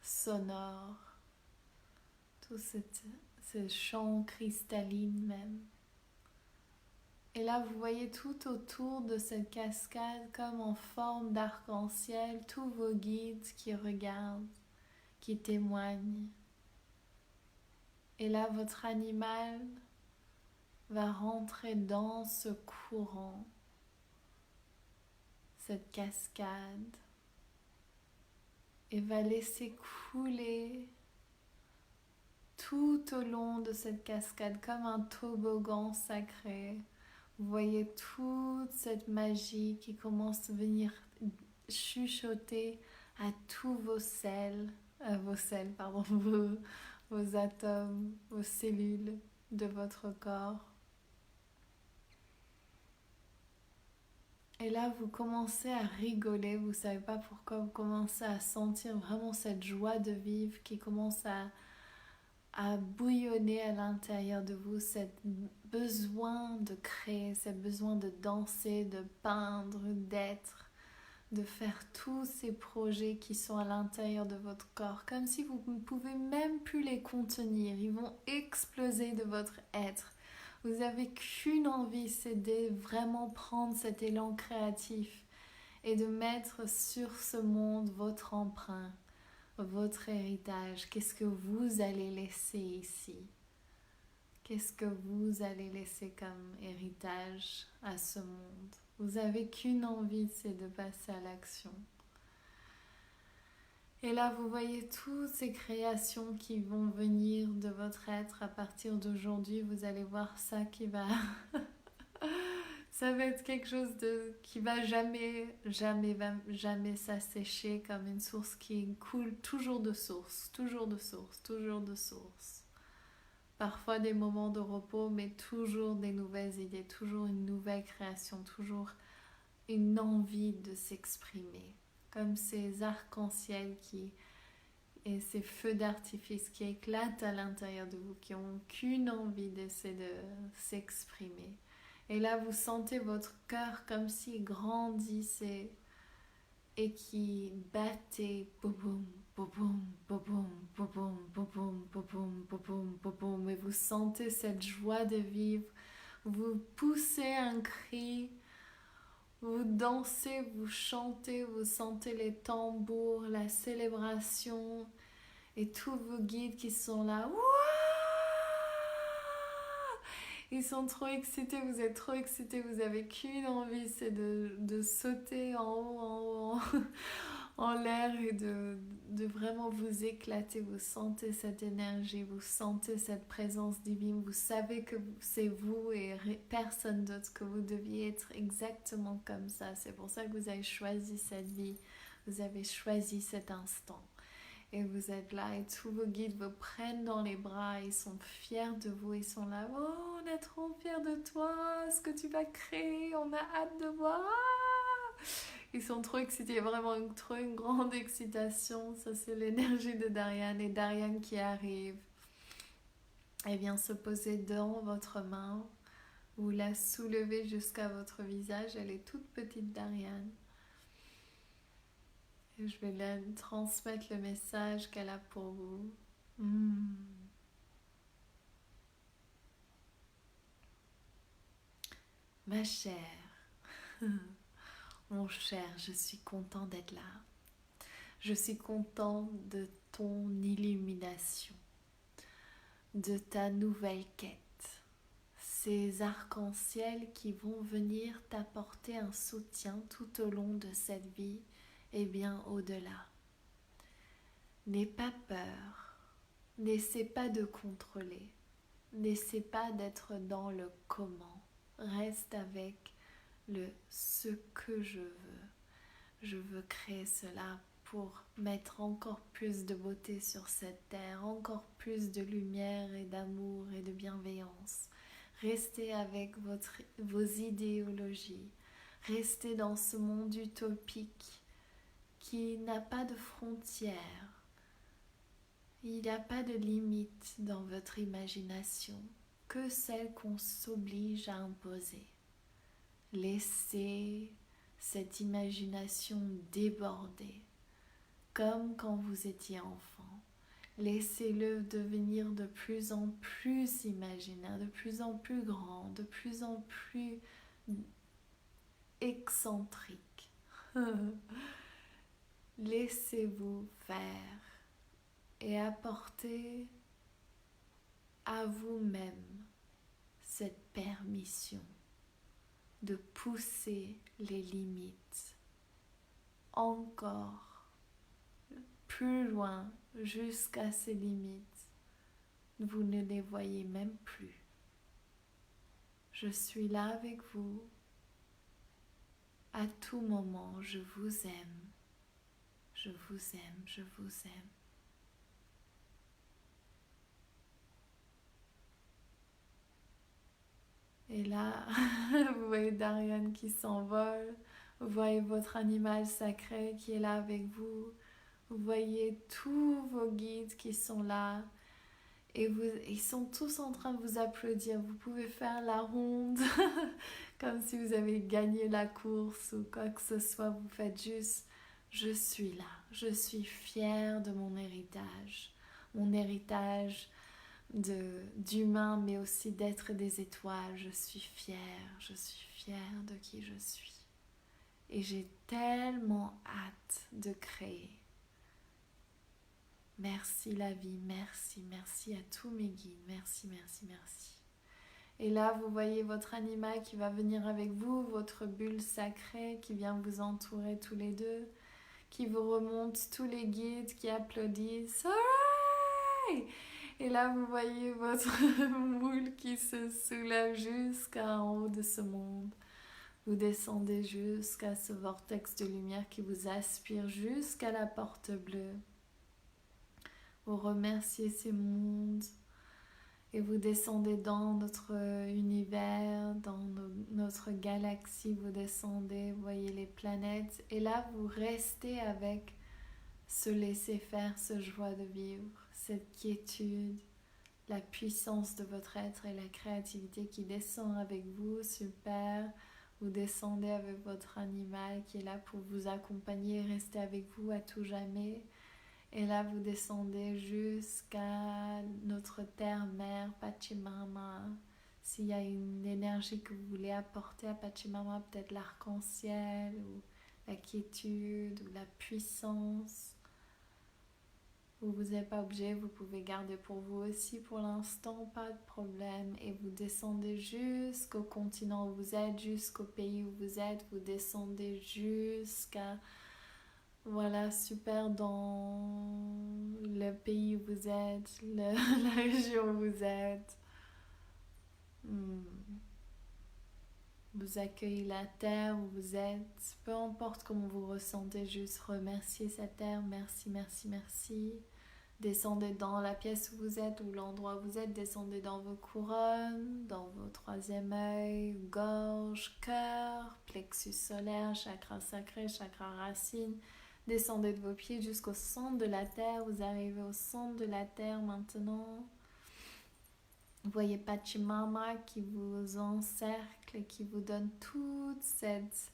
sonores, tout ce chant cristalline même. Et là, vous voyez tout autour de cette cascade, comme en forme d'arc-en-ciel, tous vos guides qui regardent, qui témoignent. Et là, votre animal va rentrer dans ce courant, cette cascade, et va laisser couler tout au long de cette cascade comme un toboggan sacré. Vous voyez toute cette magie qui commence à venir chuchoter à tous vos vos atomes, vos cellules de votre corps. Et là, vous commencez à rigoler, vous ne savez pas pourquoi, vous commencez à sentir vraiment cette joie de vivre qui commence à bouillonner à l'intérieur de vous, ce besoin de créer, ce besoin de danser, de peindre, d'être, de faire tous ces projets qui sont à l'intérieur de votre corps, comme si vous ne pouvez même plus les contenir, ils vont exploser de votre être. Vous n'avez qu'une envie, c'est de vraiment prendre cet élan créatif et de mettre sur ce monde votre empreinte, votre héritage. Qu'est-ce que vous allez laisser ici? Qu'est-ce que vous allez laisser comme héritage à ce monde? Vous n'avez qu'une envie, c'est de passer à l'action. Et là, vous voyez toutes ces créations qui vont venir de votre être à partir d'aujourd'hui. Vous allez voir ça qui va... ça va être quelque chose qui va jamais s'assécher, comme une source qui coule toujours de source, toujours de source, toujours de source. Parfois des moments de repos, mais toujours des nouvelles idées, toujours une nouvelle création, toujours une envie de s'exprimer. Comme ces arcs-en-ciel et ces feux d'artifice qui éclatent à l'intérieur de vous, qui n'ont qu'une envie d'essayer de s'exprimer. Et là, vous sentez votre cœur comme s'il grandissait et qui battait, boum, boum, boum, boum, boum, boum, boum, boum, et vous sentez cette joie de vivre. Vous poussez un cri. Vous dansez, vous chantez, vous sentez les tambours, la célébration et tous vos guides qui sont là. Wouah! Ils sont trop excités, vous êtes trop excités, vous avez qu'une envie, c'est de sauter en haut, en l'air et de vraiment vous éclater. Vous sentez cette énergie, vous sentez cette présence divine, vous savez que c'est vous et personne d'autre, que vous deviez être exactement comme ça. C'est pour ça que vous avez choisi cette vie, vous avez choisi cet instant. Et vous êtes là et tous vos guides vous prennent dans les bras, ils sont fiers de vous, ils sont là, oh on est trop fiers de toi, ce que tu vas créer, on a hâte de voir. Ils sont trop excités, vraiment trop une grande excitation. Ça c'est l'énergie de Darian, et Darian qui arrive et vient se poser dans votre main. Vous la soulevez jusqu'à votre visage, elle est toute petite Darian. Et je vais lui transmettre le message qu'elle a pour vous. Ma chère, mon cher, je suis content d'être là. Je suis content de ton illumination, de ta nouvelle quête. Ces arcs-en-ciel qui vont venir t'apporter un soutien tout au long de cette vie et bien au-delà. N'aie pas peur, n'essaie pas de contrôler, n'essaie pas d'être dans le comment. Reste avec le ce que je veux. Je veux créer cela pour mettre encore plus de beauté sur cette terre, encore plus de lumière et d'amour et de bienveillance. Restez avec vos idéologies. Restez dans ce monde utopique qui n'a pas de frontières. Il n'y a pas de limite dans votre imagination, que celle qu'on s'oblige à imposer. Laissez cette imagination déborder, comme quand vous étiez enfant. Laissez-le devenir de plus en plus imaginaire, de plus en plus grand, de plus en plus excentrique. Laissez-vous faire et apportez à vous-même cette permission de pousser les limites encore plus loin jusqu'à ces limites. Vous ne les voyez même plus. Je suis là avec vous. À tout moment, je vous aime. Je vous aime, je vous aime. Et là, vous voyez Darian qui s'envole Vous voyez votre animal sacré qui est là avec vous. Vous voyez tous vos guides qui sont là. Et ils sont tous en train de vous applaudir. Vous pouvez faire la ronde comme si vous avez gagné la course ou quoi que ce soit. Vous faites juste, je suis là. Je suis fière de mon héritage. Mon héritage d'humain, mais aussi d'être des étoiles. Je suis fière de qui je suis. Et j'ai tellement hâte de créer. Merci la vie, merci à tous mes guides, merci. Et là, vous voyez votre animal qui va venir avec vous, votre bulle sacrée qui vient vous entourer tous les deux, qui vous remonte tous les guides qui applaudissent. Hooray! Et là, vous voyez votre moule qui se soulève jusqu'en haut de ce monde. Vous descendez jusqu'à ce vortex de lumière qui vous aspire jusqu'à la porte bleue. Vous remerciez ces mondes et vous descendez dans notre univers, dans notre galaxie, vous descendez, vous voyez les planètes et là vous restez avec ce laisser faire, ce joie de vivre, cette quiétude, la puissance de votre être et la créativité qui descend avec vous, super. Vous descendez avec votre animal qui est là pour vous accompagner et rester avec vous à tout jamais. Et là, vous descendez jusqu'à notre terre-mère, Pachamama. S'il y a une énergie que vous voulez apporter à Pachamama, peut-être l'arc-en-ciel, ou la quiétude, ou la puissance. Vous n'êtes pas obligé, vous pouvez garder pour vous aussi pour l'instant, pas de problème. Et vous descendez jusqu'au continent où vous êtes, jusqu'au pays où vous êtes. Vous descendez jusqu'à... Voilà, super, dans le pays où vous êtes, la région où vous êtes. Vous accueillez la terre où vous êtes. Peu importe comment vous ressentez, juste remerciez cette terre. Merci. Descendez dans la pièce où vous êtes ou l'endroit où vous êtes. Descendez dans vos couronnes, dans vos troisième œil, gorge, cœur, plexus solaire, chakra sacré, chakra racine. Descendez de vos pieds jusqu'au centre de la terre. Vous arrivez au centre de la terre maintenant. Vous voyez Pachamama qui vous encercle et qui vous donne toute cette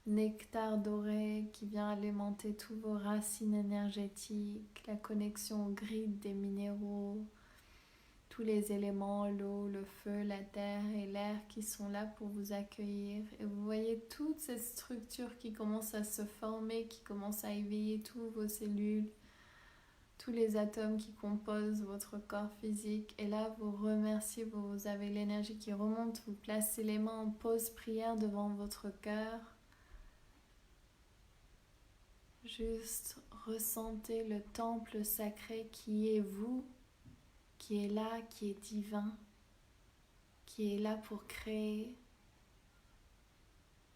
nectar doré qui vient alimenter tous vos racines énergétiques, la connexion au grid des minéraux, tous les éléments, l'eau, le feu, la terre et l'air qui sont là pour vous accueillir. Et vous voyez toute cette structure qui commence à se former, qui commence à éveiller toutes vos cellules, tous les atomes qui composent votre corps physique. Et là, vous remerciez, vous avez l'énergie qui remonte, vous placez les mains en pause prière devant votre cœur. Juste ressentez le temple sacré qui est vous, qui est là, qui est divin, qui est là pour créer.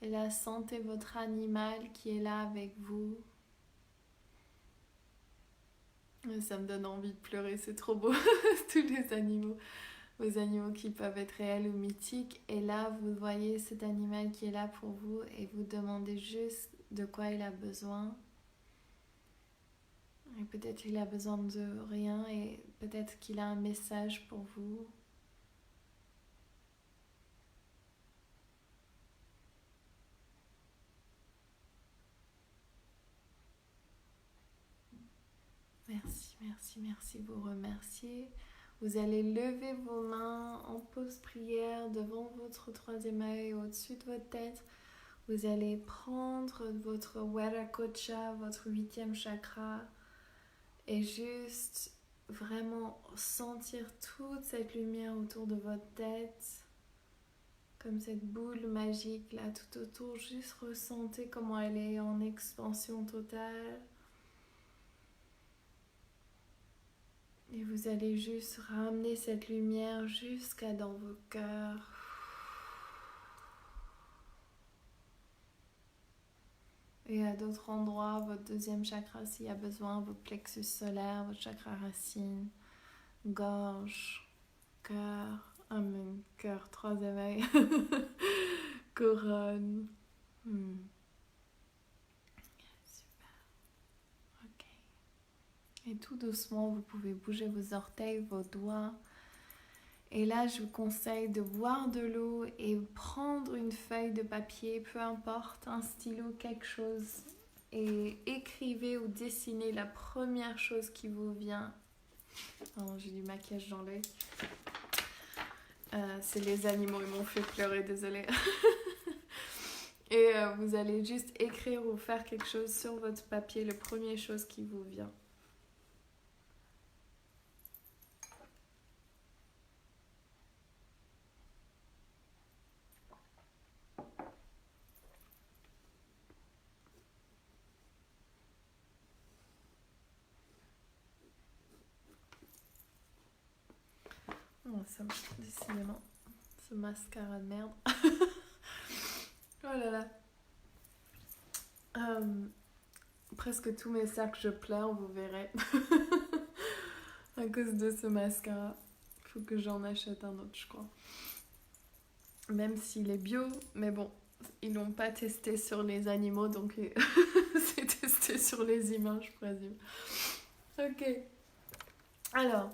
Et là, sentez votre animal qui est là avec vous. Ça me donne envie de pleurer, c'est trop beau, tous les animaux. Vos animaux qui peuvent être réels ou mythiques. Et là, vous voyez cet animal qui est là pour vous et vous demandez juste de quoi il a besoin. Et peut-être qu'il a besoin de rien et peut-être qu'il a un message pour vous. Merci, vous remerciez. Vous allez lever vos mains en pause prière devant votre troisième œil au-dessus de votre tête. Vous allez prendre votre Viracocha, votre 8e chakra, et juste vraiment sentir toute cette lumière autour de votre tête, comme cette boule magique là tout autour. Juste ressentez comment elle est en expansion totale. Et vous allez juste ramener cette lumière jusqu'à dans vos cœurs. Et à d'autres endroits, votre 2e chakra, s'il y a besoin, votre plexus solaire, votre chakra racine, gorge, cœur, cœur, 3e œil, couronne. Et tout doucement, vous pouvez bouger vos orteils, vos doigts. Et là, je vous conseille de boire de l'eau et prendre une feuille de papier, peu importe, un stylo, quelque chose. Et écrivez ou dessinez la première chose qui vous vient. Oh, j'ai du maquillage dans l'œil. C'est les animaux, ils m'ont fait pleurer, désolée. Et vous allez juste écrire ou faire quelque chose sur votre papier, la première chose qui vous vient. Oh, ça, décidément, ce mascara de merde. Oh là là. Presque tous mes sacs, je pleure, vous verrez. À cause de ce mascara. Faut que j'en achète un autre, je crois. Même s'il est bio, mais bon, ils l'ont pas testé sur les animaux, donc c'est testé sur les humains, je présume. Ok. Alors,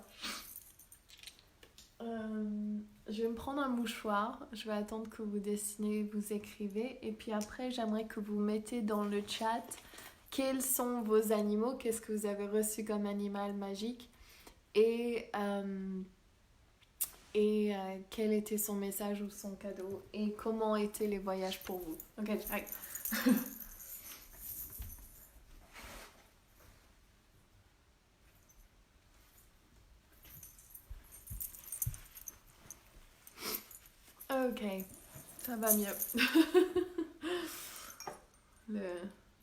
je vais me prendre un mouchoir. Je vais attendre que vous dessinez, vous écrivez. Et puis après, j'aimerais que vous mettez dans le chat quels sont vos animaux, qu'est-ce que vous avez reçu comme animal magique et quel était son message ou son cadeau et comment étaient les voyages pour vous. Ok, allez. Ok, ça va mieux.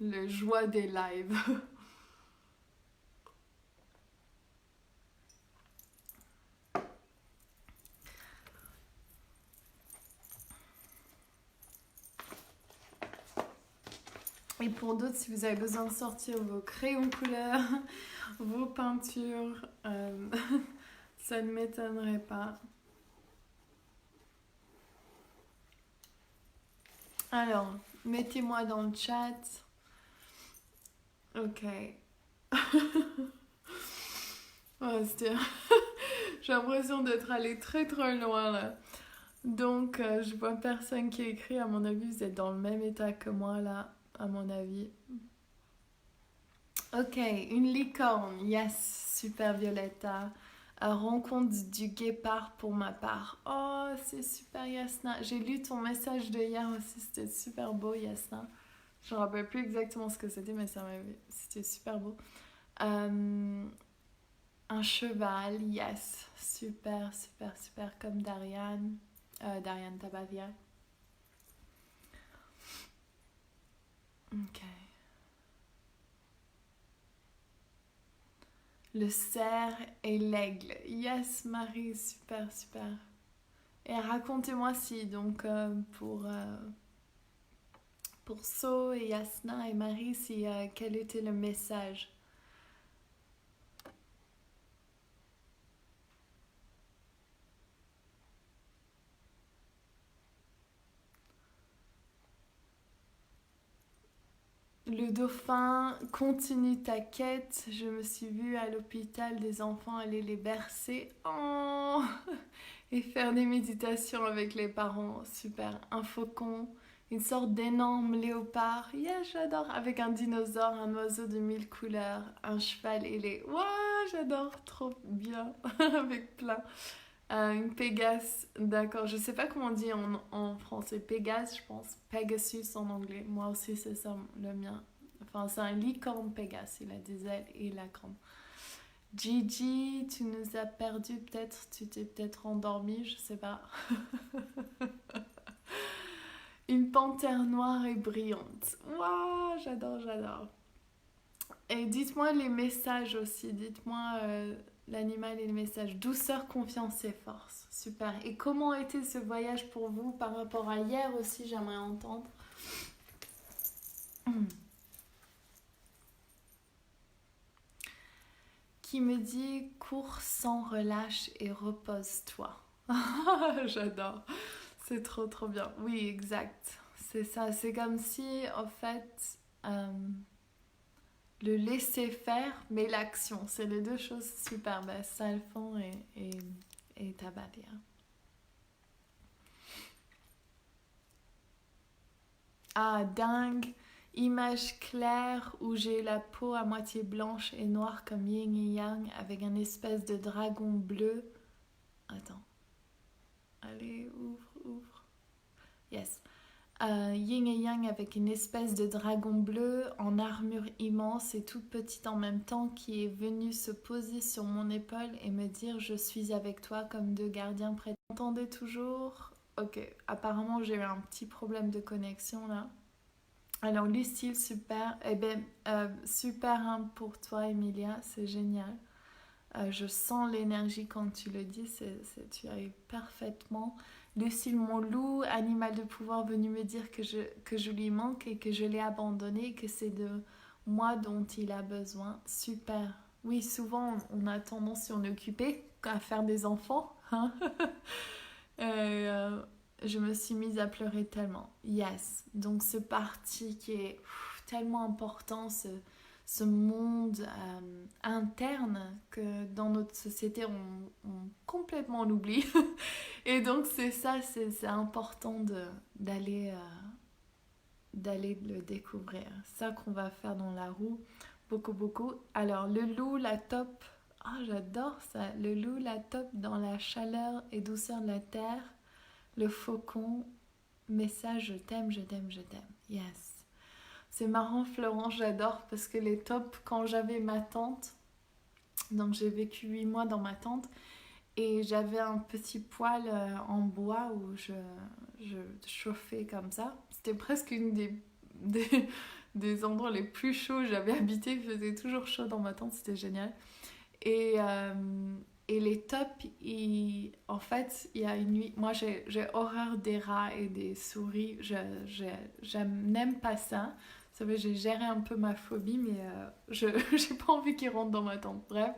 le joie des lives. Et pour d'autres, si vous avez besoin de sortir vos crayons couleur, vos peintures, ça ne m'étonnerait pas. Alors, mettez-moi dans le chat. Ok. Ouais, j'ai l'impression d'être allée très très loin là. Donc, je vois personne qui écrit. À mon avis, vous êtes dans le même état que moi là, à mon avis. Ok, une licorne. Yes, super Violetta. Rencontre du guépard pour ma part. Oh, c'est super Yasna. J'ai lu ton message de hier aussi. C'était super beau Yasna. Je ne me rappelle plus exactement ce que c'était, mais c'était super beau. Un cheval, yes. Super, super, super. Comme Dariane. Dariane Tabadia. Ok. Le cerf et l'aigle. Yes, Marie, super, super. Et racontez-moi si, donc, pour So et Yasna et Marie, si, quel était le message. Le dauphin, continue ta quête. Je me suis vue à l'hôpital des enfants aller les bercer. Oh et faire des méditations avec les parents. Super. Un faucon, une sorte d'énorme léopard. Yeah, j'adore. Avec un dinosaure, un oiseau de 1000 couleurs, un cheval ailé. Waouh, j'adore. Trop bien. Avec plein. Une Pégase, d'accord. Je sais pas comment on dit en français. Pégase, je pense. Pegasus en anglais. Moi aussi, c'est ça le mien. Enfin, c'est un licorne Pégase. Il a des ailes et la corne. Gigi, tu nous as perdu peut-être. Tu t'es peut-être endormie, je sais pas. Une panthère noire et brillante. Waouh, j'adore, j'adore. Et dites-moi les messages aussi. Dites-moi l'animal et les messages. Douceur, confiance et force. Super. Et comment était ce voyage pour vous par rapport à hier aussi, j'aimerais entendre. Qui me dit cours sans relâche et repose-toi. J'adore. C'est trop trop bien. Oui, exact. C'est ça. C'est comme si, en fait, le laisser faire, mais l'action. C'est les deux choses super. Salfon et Tabadia. Ah, dingue! Image claire où j'ai la peau à moitié blanche et noire comme yin et yang avec un espèce de dragon bleu. Attends. Allez, ouvre. Yes. Yin et yang avec une espèce de dragon bleu en armure immense et toute petite en même temps qui est venu se poser sur mon épaule et me dire je suis avec toi comme deux gardiens près. Vous entendez toujours? Ok, apparemment j'ai eu un petit problème de connexion là. Alors Lucille, super. Eh bien, super hein, pour toi Emilia, c'est génial. Je sens l'énergie quand tu le dis, tu arrives parfaitement. Lucille, mon loup, animal de pouvoir, venu me dire que je lui manque et que je l'ai abandonné, que c'est de moi dont il a besoin. Super. Oui, souvent on a tendance, si on est occupé, à faire des enfants. Hein. Je me suis mise à pleurer tellement. Yes. Donc ce parti qui est tellement important, ce monde interne que dans notre société on complètement l'oublie. Et donc c'est ça, c'est important d'aller le découvrir. Ça qu'on va faire dans la roue, beaucoup. Alors le loup, la taupe, j'adore ça. Le loup, la taupe dans la chaleur et douceur de la terre. Le faucon, message je t'aime. Yes. C'est marrant Florence, j'adore parce que les taupes, quand j'avais ma tante, donc j'ai vécu 8 mois dans ma tente et j'avais un petit poêle en bois où je chauffais comme ça. C'était presque une des endroits les plus chauds où j'avais habité, il faisait toujours chaud dans ma tente, c'était génial. Et les taupes, en fait, il y a une nuit, moi j'ai horreur des rats et des souris, je n'aime pas ça. Vous savez, j'ai géré un peu ma phobie, mais j'ai pas envie qu'ils rentrent dans ma tente. Bref,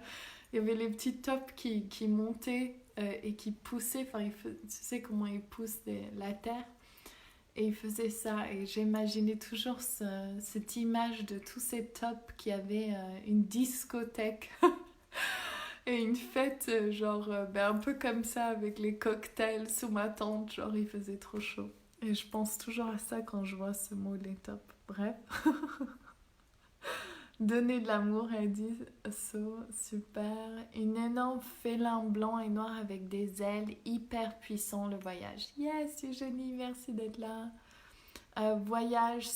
il y avait les petits taupes qui montaient et qui poussaient, tu sais comment ils poussent la terre, et ils faisaient ça. Et j'imaginais toujours cette image de tous ces taupes qui avaient une discothèque. Et une fête, un peu comme ça, avec les cocktails sous ma tente, genre il faisait trop chaud. Et je pense toujours à ça quand je vois ce mot, les tops. Bref. Donner de l'amour, elle dit, super. Une énorme félin blanc et noir avec des ailes, hyper puissant le voyage. Yes, Eugénie, merci d'être là. Voyage,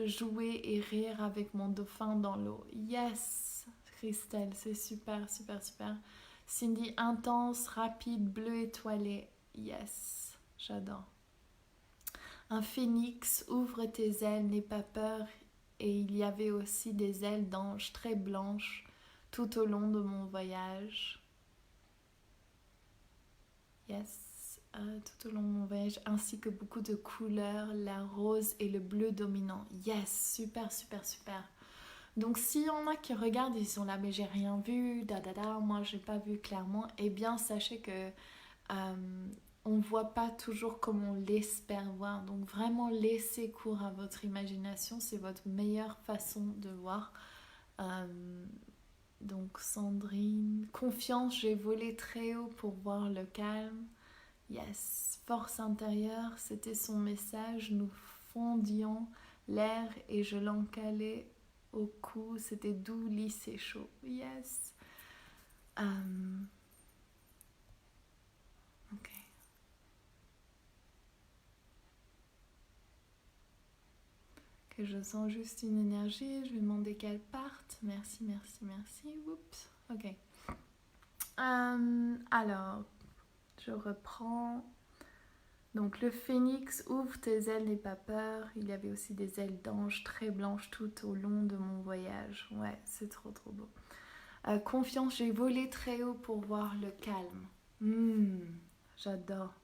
jouer et rire avec mon dauphin dans l'eau. Yes, Christelle, c'est super. Cindy, intense, rapide, bleu étoilé. Yes, j'adore. Un phénix, ouvre tes ailes, n'aie pas peur. Et il y avait aussi des ailes d'ange très blanches tout au long de mon voyage. Yes, tout au long de mon voyage, ainsi que beaucoup de couleurs, la rose et le bleu dominant. Yes, super. Donc s'il y en a qui regardent, ils sont là, mais j'ai rien vu, moi j'ai pas vu clairement, eh bien sachez que on voit pas toujours comme on l'espère voir. Donc vraiment laissez cours à votre imagination, c'est votre meilleure façon de voir. Donc Sandrine, confiance, j'ai volé très haut pour voir le calme. Yes, force intérieure, c'était son message, nous fondions l'air et je l'encalais au cou, c'était doux, lisse et chaud. Yes. Ok. Que je sens juste une énergie, je vais demander qu'elle parte. Merci. Oups. Ok. Alors, je reprends. Donc le phénix, ouvre tes ailes, n'aie pas peur. Il y avait aussi des ailes d'ange très blanches tout au long de mon voyage. Ouais, c'est trop beau. Confiance, j'ai volé très haut pour voir le calme. J'adore.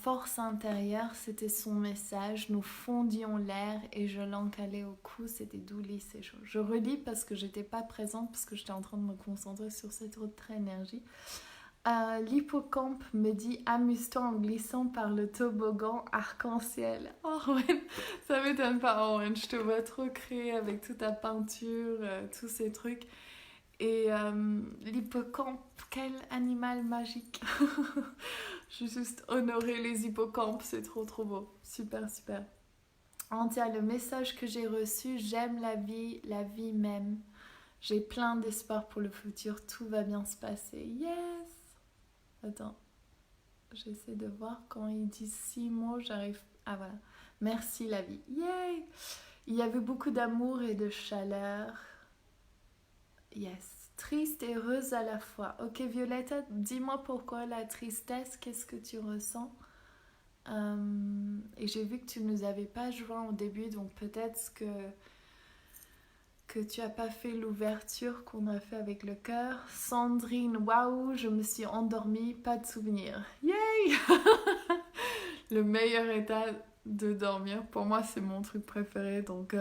Force intérieure, c'était son message. Nous fondions l'air et je l'encalais au cou. C'était doux, lisse et chaud. Je relis parce que j'étais pas présente, parce que j'étais en train de me concentrer sur cette autre énergie. L'hippocampe me dit amuse-toi en glissant par le toboggan arc-en-ciel. Oh ouais, ça m'étonne pas. Oh ouais, je te vois trop créer avec toute ta peinture, tous ces trucs. Et l'hippocampe, quel animal magique. Je veux juste honorer les hippocampes, c'est trop trop beau. Super, super. On tient le message que j'ai reçu, j'aime la vie même. J'ai plein d'espoir pour le futur, tout va bien se passer. Yes! Attends, j'essaie de voir quand il dit 6 mots, j'arrive... Ah voilà. Merci la vie. Yay! Il y avait beaucoup d'amour et de chaleur. Yes. Triste et heureuse à la fois. Ok Violetta, dis-moi pourquoi la tristesse, qu'est-ce que tu ressens? Et j'ai vu que tu ne nous avais pas joint au début, donc peut-être que tu n'as pas fait l'ouverture qu'on a fait avec le cœur. Sandrine, waouh, je me suis endormie, pas de souvenir. Yay! Le meilleur état de dormir, pour moi c'est mon truc préféré, donc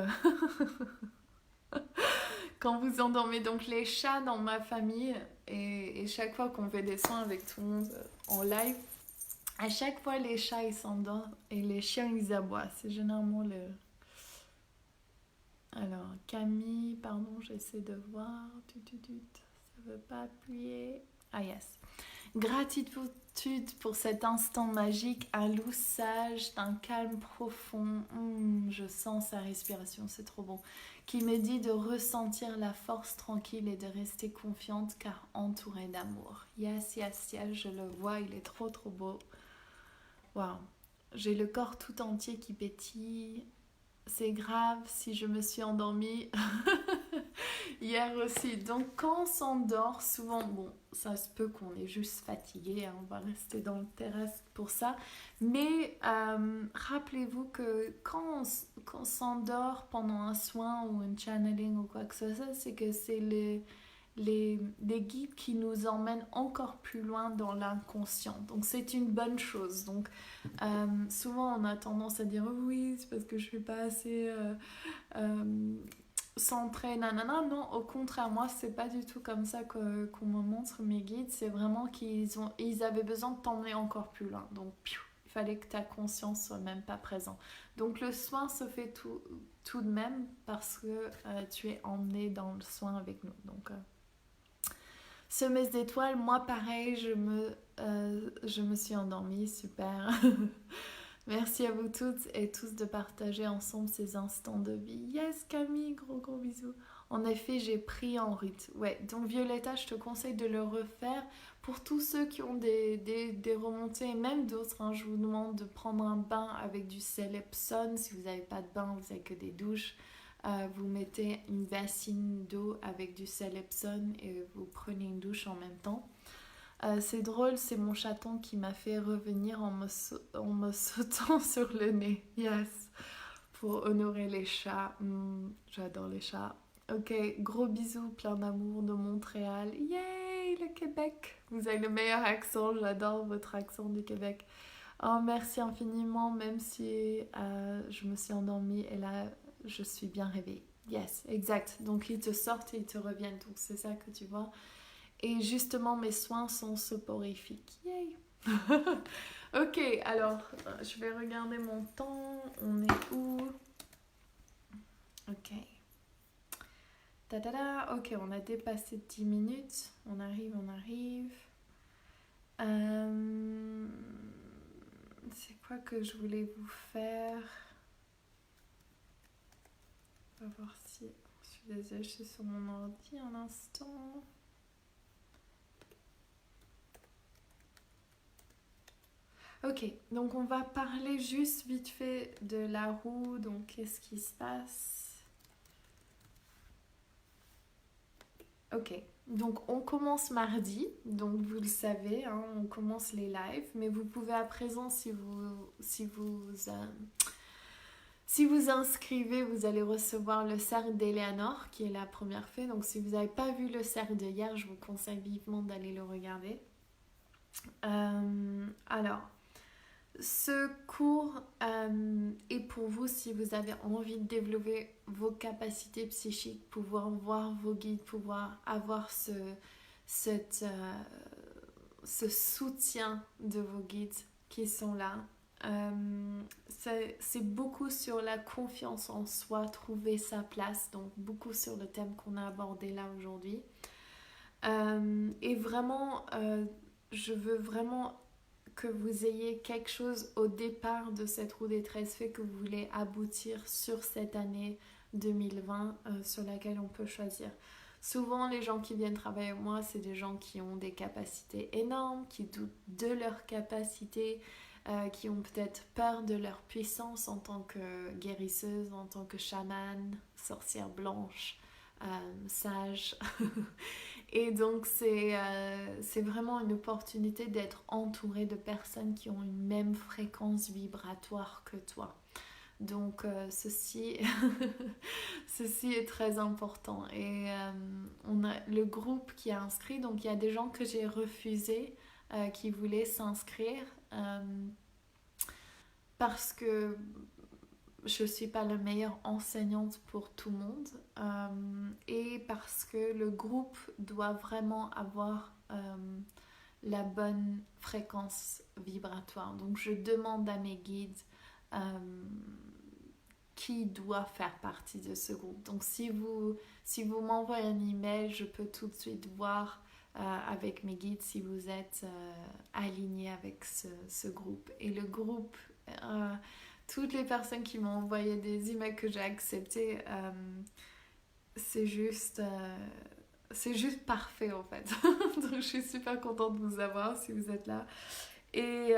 quand vous endormez, donc les chats dans ma famille, et chaque fois qu'on fait des soins avec tout le monde en live, à chaque fois les chats ils s'endorment et les chiens ils aboient, c'est généralement le... Alors, Camille, pardon, j'essaie de voir. Ça veut pas appuyer. Ah, yes. Gratitude pour cet instant magique, un loup sage, d'un calme profond. Je sens sa respiration, c'est trop bon. Qui me dit de ressentir la force tranquille et de rester confiante car entourée d'amour. Yes, yes, yes, je le vois, il est trop trop beau. Waouh. J'ai le corps tout entier qui pétille. C'est grave si je me suis endormie hier aussi. Donc quand on s'endort, souvent, bon, ça se peut qu'on est juste fatigué, hein, on va rester dans le terrestre pour ça. Mais rappelez-vous que quand on s'endort pendant un soin ou un channeling ou quoi que ce soit, c'est que c'est les guides qui nous emmènent encore plus loin dans l'inconscient. Donc c'est une bonne chose. Donc souvent on a tendance à dire oh oui c'est parce que je fais pas assez centré nanana. Non, au contraire, moi c'est pas du tout comme ça qu'on me montre mes guides. C'est vraiment ils avaient besoin de t'emmener encore plus loin. Donc il fallait que ta conscience soit même pas présente. Donc le soin se fait tout de même parce que tu es emmené dans le soin avec nous. Donc semeuse d'étoiles, moi pareil, je me suis endormie, super. Merci à vous toutes et tous de partager ensemble ces instants de vie. Yes Camille, gros gros bisous. En effet, j'ai pris en route. Ouais, donc Violetta, je te conseille de le refaire. Pour tous ceux qui ont des remontées, et même d'autres, hein, je vous demande de prendre un bain avec du sel Epsom. Si vous n'avez pas de bain, vous n'avez que des douches. Vous mettez une bassine d'eau avec du sel Epsom et vous prenez une douche en même temps. C'est drôle, c'est mon chaton qui m'a fait revenir en me sautant sur le nez. Yes, pour honorer les chats. J'adore les chats. Ok, gros bisous, plein d'amour de Montréal. Yay, le Québec. Vous avez le meilleur accent, j'adore votre accent du Québec. Oh, merci infiniment, même si je me suis endormie et là, je suis bien réveillée. Yes, exact. Donc, ils te sortent et ils te reviennent. Donc, c'est ça que tu vois. Et justement, mes soins sont soporifiques. Yay! Ok, alors, je vais regarder mon temps. On est où? Ok. Ta-da-da. Ok, on a dépassé 10 minutes. On arrive. C'est quoi que je voulais vous faire? On va voir si... Je suis désolée, je suis sur mon ordi un instant. Ok, donc on va parler juste vite fait de la roue. Donc qu'est-ce qui se passe? Ok, donc on commence mardi, donc vous le savez, hein, on commence les lives, mais vous pouvez à présent, si vous inscrivez, vous allez recevoir le cercle d'Eleanor, qui est la première fée. Donc si vous n'avez pas vu le cercle de hier, je vous conseille vivement d'aller le regarder. Alors, ce cours est pour vous si vous avez envie de développer vos capacités psychiques, pouvoir voir vos guides, pouvoir avoir ce ce soutien de vos guides qui sont là. C'est beaucoup sur la confiance en soi, trouver sa place, donc beaucoup sur le thème qu'on a abordé là aujourd'hui. Et vraiment, je veux vraiment que vous ayez quelque chose au départ de cette roue des 13 fées que vous voulez aboutir sur cette année 2020 sur laquelle on peut choisir. Souvent, les gens qui viennent travailler avec moi, c'est des gens qui ont des capacités énormes, qui doutent de leurs capacités, qui ont peut-être peur de leur puissance en tant que guérisseuse, en tant que chamane, sorcière blanche, sage. Et donc, c'est vraiment une opportunité d'être entouré de personnes qui ont une même fréquence vibratoire que toi. Donc, ceci est très important. Et on a le groupe qui a inscrit, donc il y a des gens que j'ai refusés qui voulaient s'inscrire parce que je ne suis pas la meilleure enseignante pour tout le monde et parce que le groupe doit vraiment avoir la bonne fréquence vibratoire. Donc je demande à mes guides qui doit faire partie de ce groupe. Donc si vous m'envoyez un email, je peux tout de suite voir avec mes guides si vous êtes aligné avec ce groupe. Et le groupe, toutes les personnes qui m'ont envoyé des emails que j'ai acceptés, c'est juste parfait en fait. Donc je suis super contente de vous avoir si vous êtes là. Et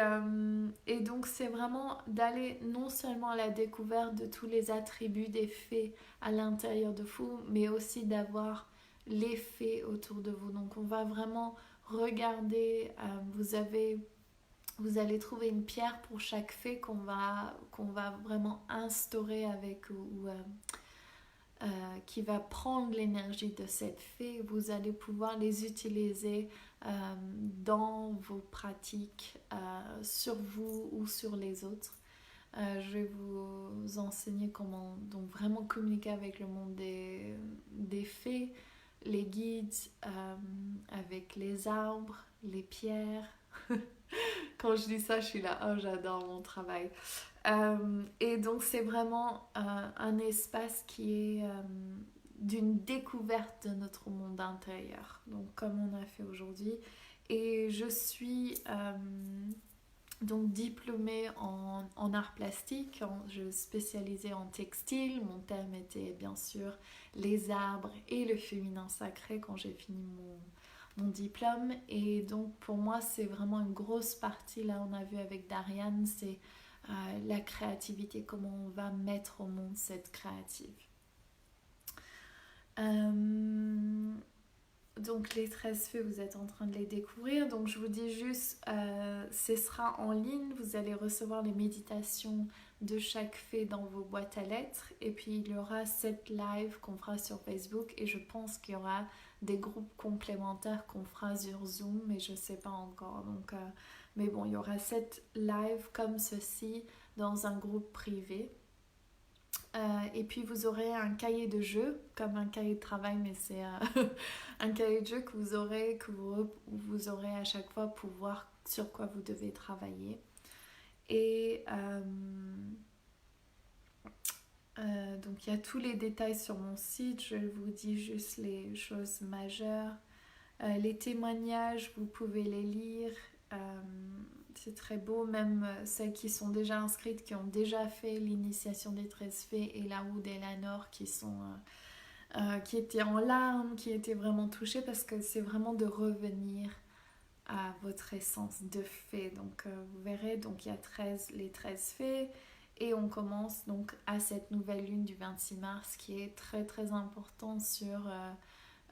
donc c'est vraiment d'aller non seulement à la découverte de tous les attributs des fées à l'intérieur de vous, mais aussi d'avoir les fées autour de vous. Donc on va vraiment regarder, vous allez trouver une pierre pour chaque fée qu'on va vraiment instaurer avec qui va prendre l'énergie de cette fée. Vous allez pouvoir les utiliser dans vos pratiques sur vous ou sur les autres. Je vais vous enseigner comment donc vraiment communiquer avec le monde des fées, les guides, avec les arbres, les pierres. Quand je dis ça, je suis là, oh j'adore mon travail. Et donc c'est vraiment un espace qui est d'une découverte de notre monde intérieur, donc comme on a fait aujourd'hui. Et je suis donc diplômée en arts plastiques, je spécialisais en textile. Mon thème était bien sûr les arbres et le féminin sacré quand j'ai fini mon diplôme. Et donc pour moi c'est vraiment une grosse partie, là on a vu avec Darian, c'est la créativité, comment on va mettre au monde cette créative. Donc les 13 fées, vous êtes en train de les découvrir. Donc je vous dis juste, ce sera en ligne, vous allez recevoir les méditations de chaque fée dans vos boîtes à lettres. Et puis il y aura 7 lives qu'on fera sur Facebook. Et je pense qu'il y aura des groupes complémentaires qu'on fera sur Zoom, mais je ne sais pas encore. Donc, mais bon, il y aura 7 lives comme ceci dans un groupe privé. Et puis vous aurez un cahier de jeu, comme un cahier de travail, mais c'est un cahier de jeu que vous aurez à chaque fois pour voir sur quoi vous devez travailler. Et donc il y a tous les détails sur mon site, je vous dis juste les choses majeures. Les témoignages, vous pouvez les lire. C'est très beau, même celles qui sont déjà inscrites, qui ont déjà fait l'initiation des 13 fées, et Laoud et Lanor qui étaient en larmes, qui étaient vraiment touchées, parce que c'est vraiment de revenir à votre essence de fée. Donc vous verrez, donc il y a les 13 fées, et on commence donc à cette nouvelle lune du 26 mars qui est très très important sur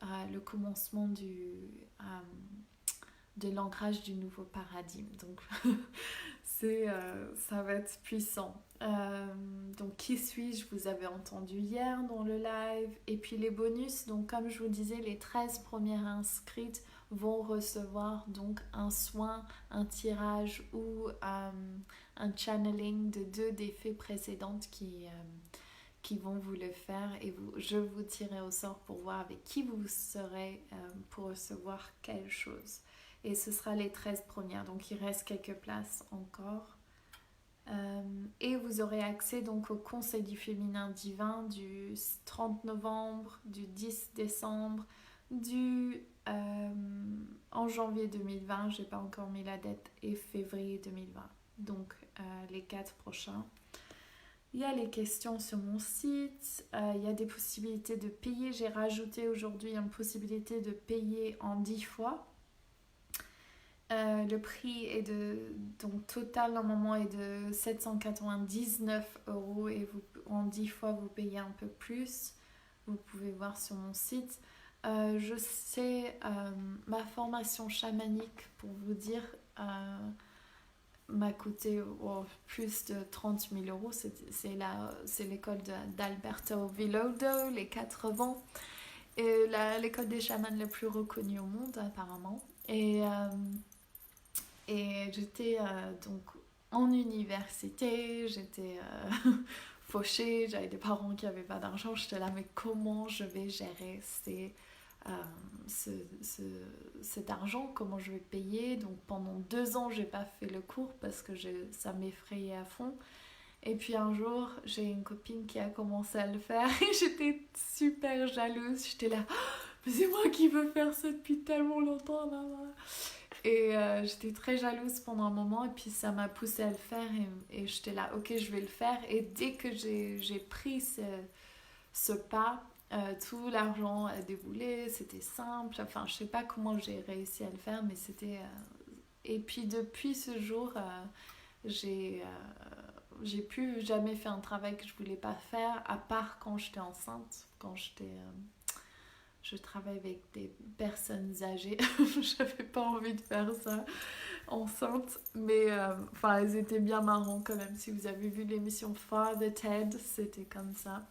le commencement de l'ancrage du nouveau paradigme. Donc ça va être puissant. Donc qui suis-je, vous avez entendu hier dans le live. Et puis les bonus, donc comme je vous disais, les 13 premières inscrites vont recevoir donc un soin, un tirage ou un channeling de 2 des fées précédentes qui vont vous le faire, et je vous tirerai au sort pour voir avec qui vous serez pour recevoir quelle chose. Et ce sera les 13 premières. Donc il reste quelques places encore. Et vous aurez accès donc au Conseil du féminin divin du 30 novembre, du 10 décembre, en janvier 2020, j'ai pas encore mis la date, et février 2020. Donc les 4 prochains. Il y a les questions sur mon site, il y a des possibilités de payer. J'ai rajouté aujourd'hui une possibilité de payer en 10 fois. Le prix est donc total normalement est de 799 € et en 10 fois vous payez un peu plus. Vous pouvez voir sur mon site. Je sais, ma formation chamanique, pour vous dire, m'a coûté plus de 30 000 €. C'est l'école d'Alberto Villoldo, les 4 vents, et l'école des chamans la plus reconnue au monde apparemment. Et j'étais donc en université, j'étais fauchée, j'avais des parents qui n'avaient pas d'argent, j'étais là, mais comment je vais gérer cet argent, comment je vais payer? Donc pendant 2 ans, j'ai pas fait le cours parce que ça m'effrayait à fond. Et puis un jour, j'ai une copine qui a commencé à le faire et j'étais super jalouse, j'étais là, mais c'est moi qui veux faire ça depuis tellement longtemps là. Et j'étais très jalouse pendant un moment et puis ça m'a poussée à le faire et j'étais là, ok, je vais le faire. Et dès que j'ai pris ce pas, tout l'argent a déboulé, c'était simple. Enfin, je sais pas comment j'ai réussi à le faire, mais c'était... Et puis depuis ce jour, j'ai plus jamais fait un travail que je voulais pas faire, à part quand j'étais enceinte, je travaille avec des personnes âgées. J'avais pas envie de faire ça enceinte, mais elles étaient bien marrantes quand même. Si vous avez vu l'émission Father Ted, c'était comme ça.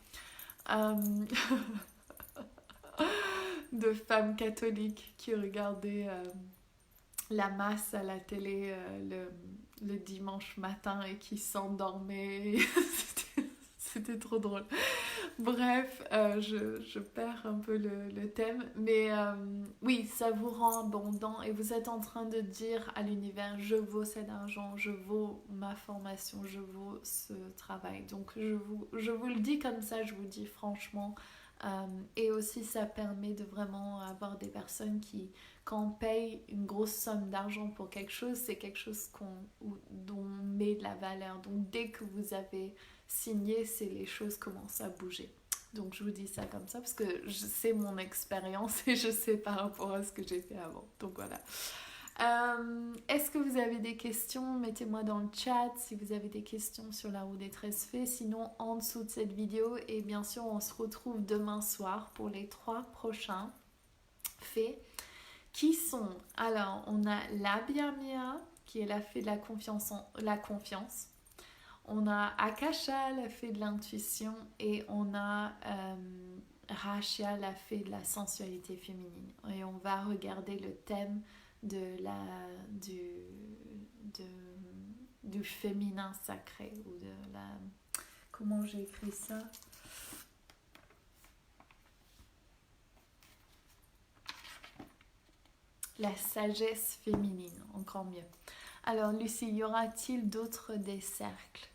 De femmes catholiques qui regardaient la masse à la télé le dimanche matin et qui s'endormaient. C'était trop drôle. Bref, je perds un peu le thème, mais oui, ça vous rend abondant et vous êtes en train de dire à l'univers, je vaux cet argent, je vaux ma formation, je vaux ce travail. Donc je vous le dis comme ça, je vous le dis franchement. Et aussi ça permet de vraiment avoir des personnes qui, quand on paye une grosse somme d'argent pour quelque chose, c'est quelque chose dont on met de la valeur. Donc dès que vous avez signé, c'est les choses commencent à bouger. Donc je vous dis ça comme ça parce que c'est mon expérience et je sais par rapport à ce que j'ai fait avant. Donc voilà. Est-ce que vous avez des questions? Mettez-moi dans le chat si vous avez des questions sur la roue des 13 fées. Sinon, en dessous de cette vidéo. Et bien sûr, on se retrouve demain soir pour les 3 prochains fées. Qui sont... Alors, on a la Birmia, qui est la fée de la confiance. On a Akasha, la fée de l'intuition. Et on a Rashia, la fée de la sensualité féminine. Et on va regarder le thème du féminin sacré ou de la... Comment j'ai écrit ça? La sagesse féminine, encore mieux. Alors Lucie, y aura-t-il d'autres des cercles?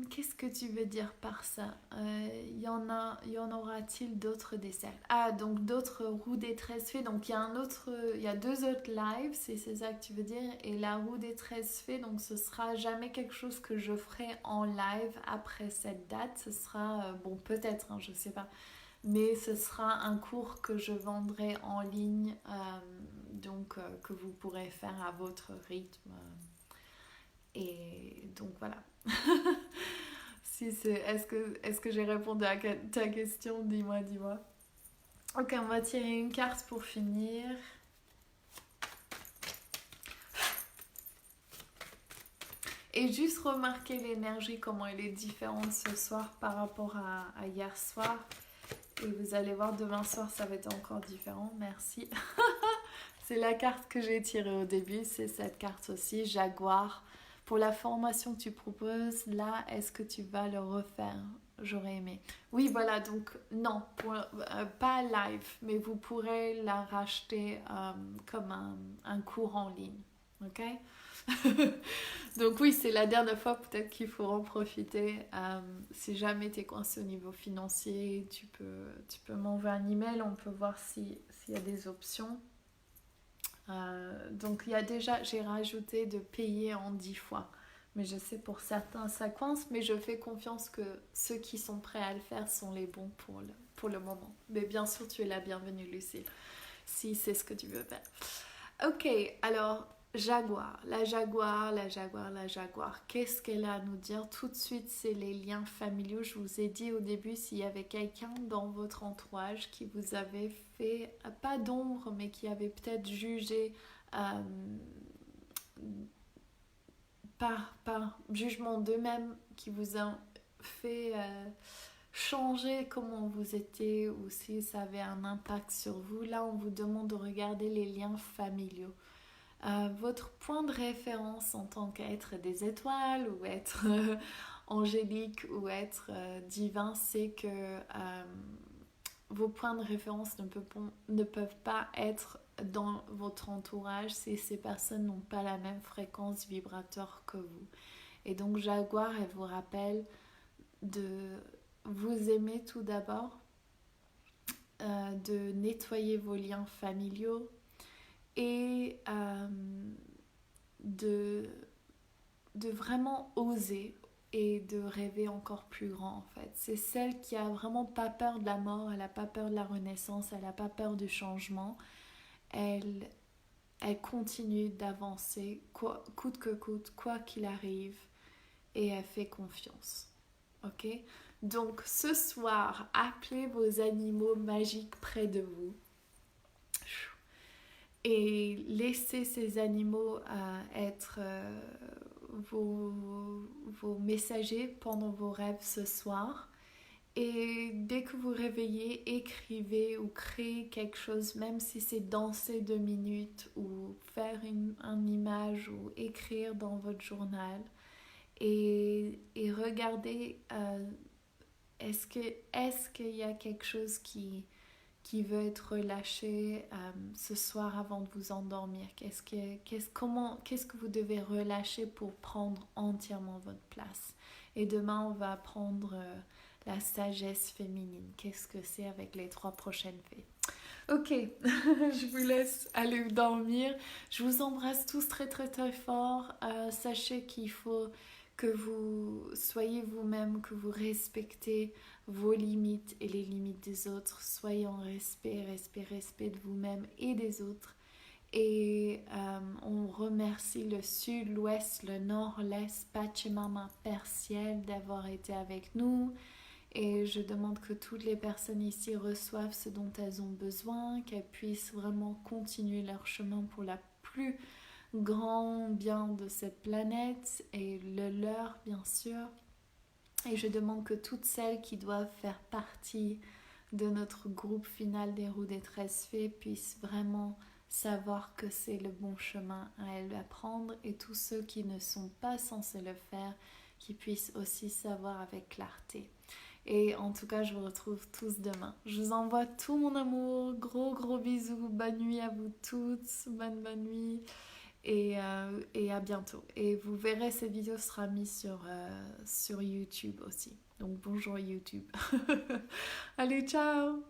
Qu'est-ce que tu veux dire par ça? Y en aura-t-il d'autres des cercles? Ah, donc d'autres roues des 13 fées. Donc il y a 2 autres lives, c'est ça que tu veux dire. Et la roue des 13 fées, donc ce sera jamais quelque chose que je ferai en live après cette date. Ce sera, bon peut-être, hein, je sais pas. Mais ce sera un cours que je vendrai en ligne, donc que vous pourrez faire à votre rythme. Et donc voilà. Est-ce que j'ai répondu à ta question? Dis-moi. Ok, on va tirer une carte pour finir. Et juste remarquer l'énergie, comment elle est différente ce soir par rapport à hier soir. Et vous allez voir, demain soir, ça va être encore différent. Merci. C'est la carte que j'ai tirée au début. C'est cette carte aussi, Jaguar. Pour la formation que tu proposes, là, est-ce que tu vas le refaire? j'aurais aimé. Oui, voilà, donc non, pas live, mais vous pourrez la racheter comme un cours en ligne. Ok? Donc oui, c'est la dernière fois peut-être qu'il faut en profiter. Si jamais tu es coincé au niveau financier, tu peux m'envoyer un email, on peut voir s'il y a des options. Donc il y a déjà, j'ai rajouté de payer en 10 fois. Mais je sais pour certains ça coince, mais je fais confiance que ceux qui sont prêts à le faire sont les bons pour le moment. Mais bien sûr, tu es la bienvenue, Lucille, si c'est ce que tu veux faire. Ok, alors Jaguar, la Jaguar, la Jaguar, la Jaguar. Qu'est-ce qu'elle a à nous dire? Tout de suite, c'est les liens familiaux. Je vous ai dit au début, s'il y avait quelqu'un dans votre entourage qui vous avait fait, pas d'ombre, mais qui avait peut-être jugé euh, par jugement d'eux-mêmes, qui vous a fait changer comment vous étiez ou si ça avait un impact sur vous. Là, on vous demande de regarder les liens familiaux. Votre point de référence en tant qu'être des étoiles ou être angélique ou être divin, c'est que vos points de référence ne peuvent pas être dans votre entourage si ces personnes n'ont pas la même fréquence vibratoire que vous. Et donc Jaguar, elle vous rappelle de vous aimer tout d'abord, de nettoyer vos liens familiaux et de vraiment oser et de rêver encore plus grand en fait. C'est celle qui a vraiment pas peur de la mort, elle a pas peur de la renaissance, elle a pas peur du changement. Elle, elle continue d'avancer coûte que coûte, quoi qu'il arrive, et elle fait confiance. Ok? Donc ce soir, appelez vos animaux magiques près de vous et laissez ces animaux être vos messagers pendant vos rêves ce soir. Et dès que vous réveillez, écrivez ou créez quelque chose, même si c'est danser 2 minutes ou faire une image ou écrire dans votre journal. Et regardez, est-ce qu'il y a quelque chose qui veut être relâché ce soir avant de vous endormir? Qu'est-ce que vous devez relâcher pour prendre entièrement votre place? Et demain, on va apprendre la sagesse féminine. Qu'est-ce que c'est avec les 3 prochaines fées? Ok, je vous laisse aller dormir. Je vous embrasse tous très très très fort. Sachez qu'il faut que vous soyez vous-même, que vous respectez vos limites et les limites des autres. Soyez en respect de vous-même et des autres. Et on remercie le sud, l'ouest, le nord, l'est, Pachamama, Père Ciel d'avoir été avec nous. Et je demande que toutes les personnes ici reçoivent ce dont elles ont besoin, qu'elles puissent vraiment continuer leur chemin pour la plus grand bien de cette planète et le leur bien sûr. Et je demande que toutes celles qui doivent faire partie de notre groupe final des roues des 13 fées puissent vraiment savoir que c'est le bon chemin à elles à prendre, et tous ceux qui ne sont pas censés le faire, qui puissent aussi savoir avec clarté. Et en tout cas, je vous retrouve tous demain. Je vous envoie tout mon amour, gros gros bisous, bonne nuit à vous toutes, bonne nuit. Et à bientôt. Et vous verrez, cette vidéo sera mise sur YouTube aussi. Donc bonjour YouTube. Allez, ciao!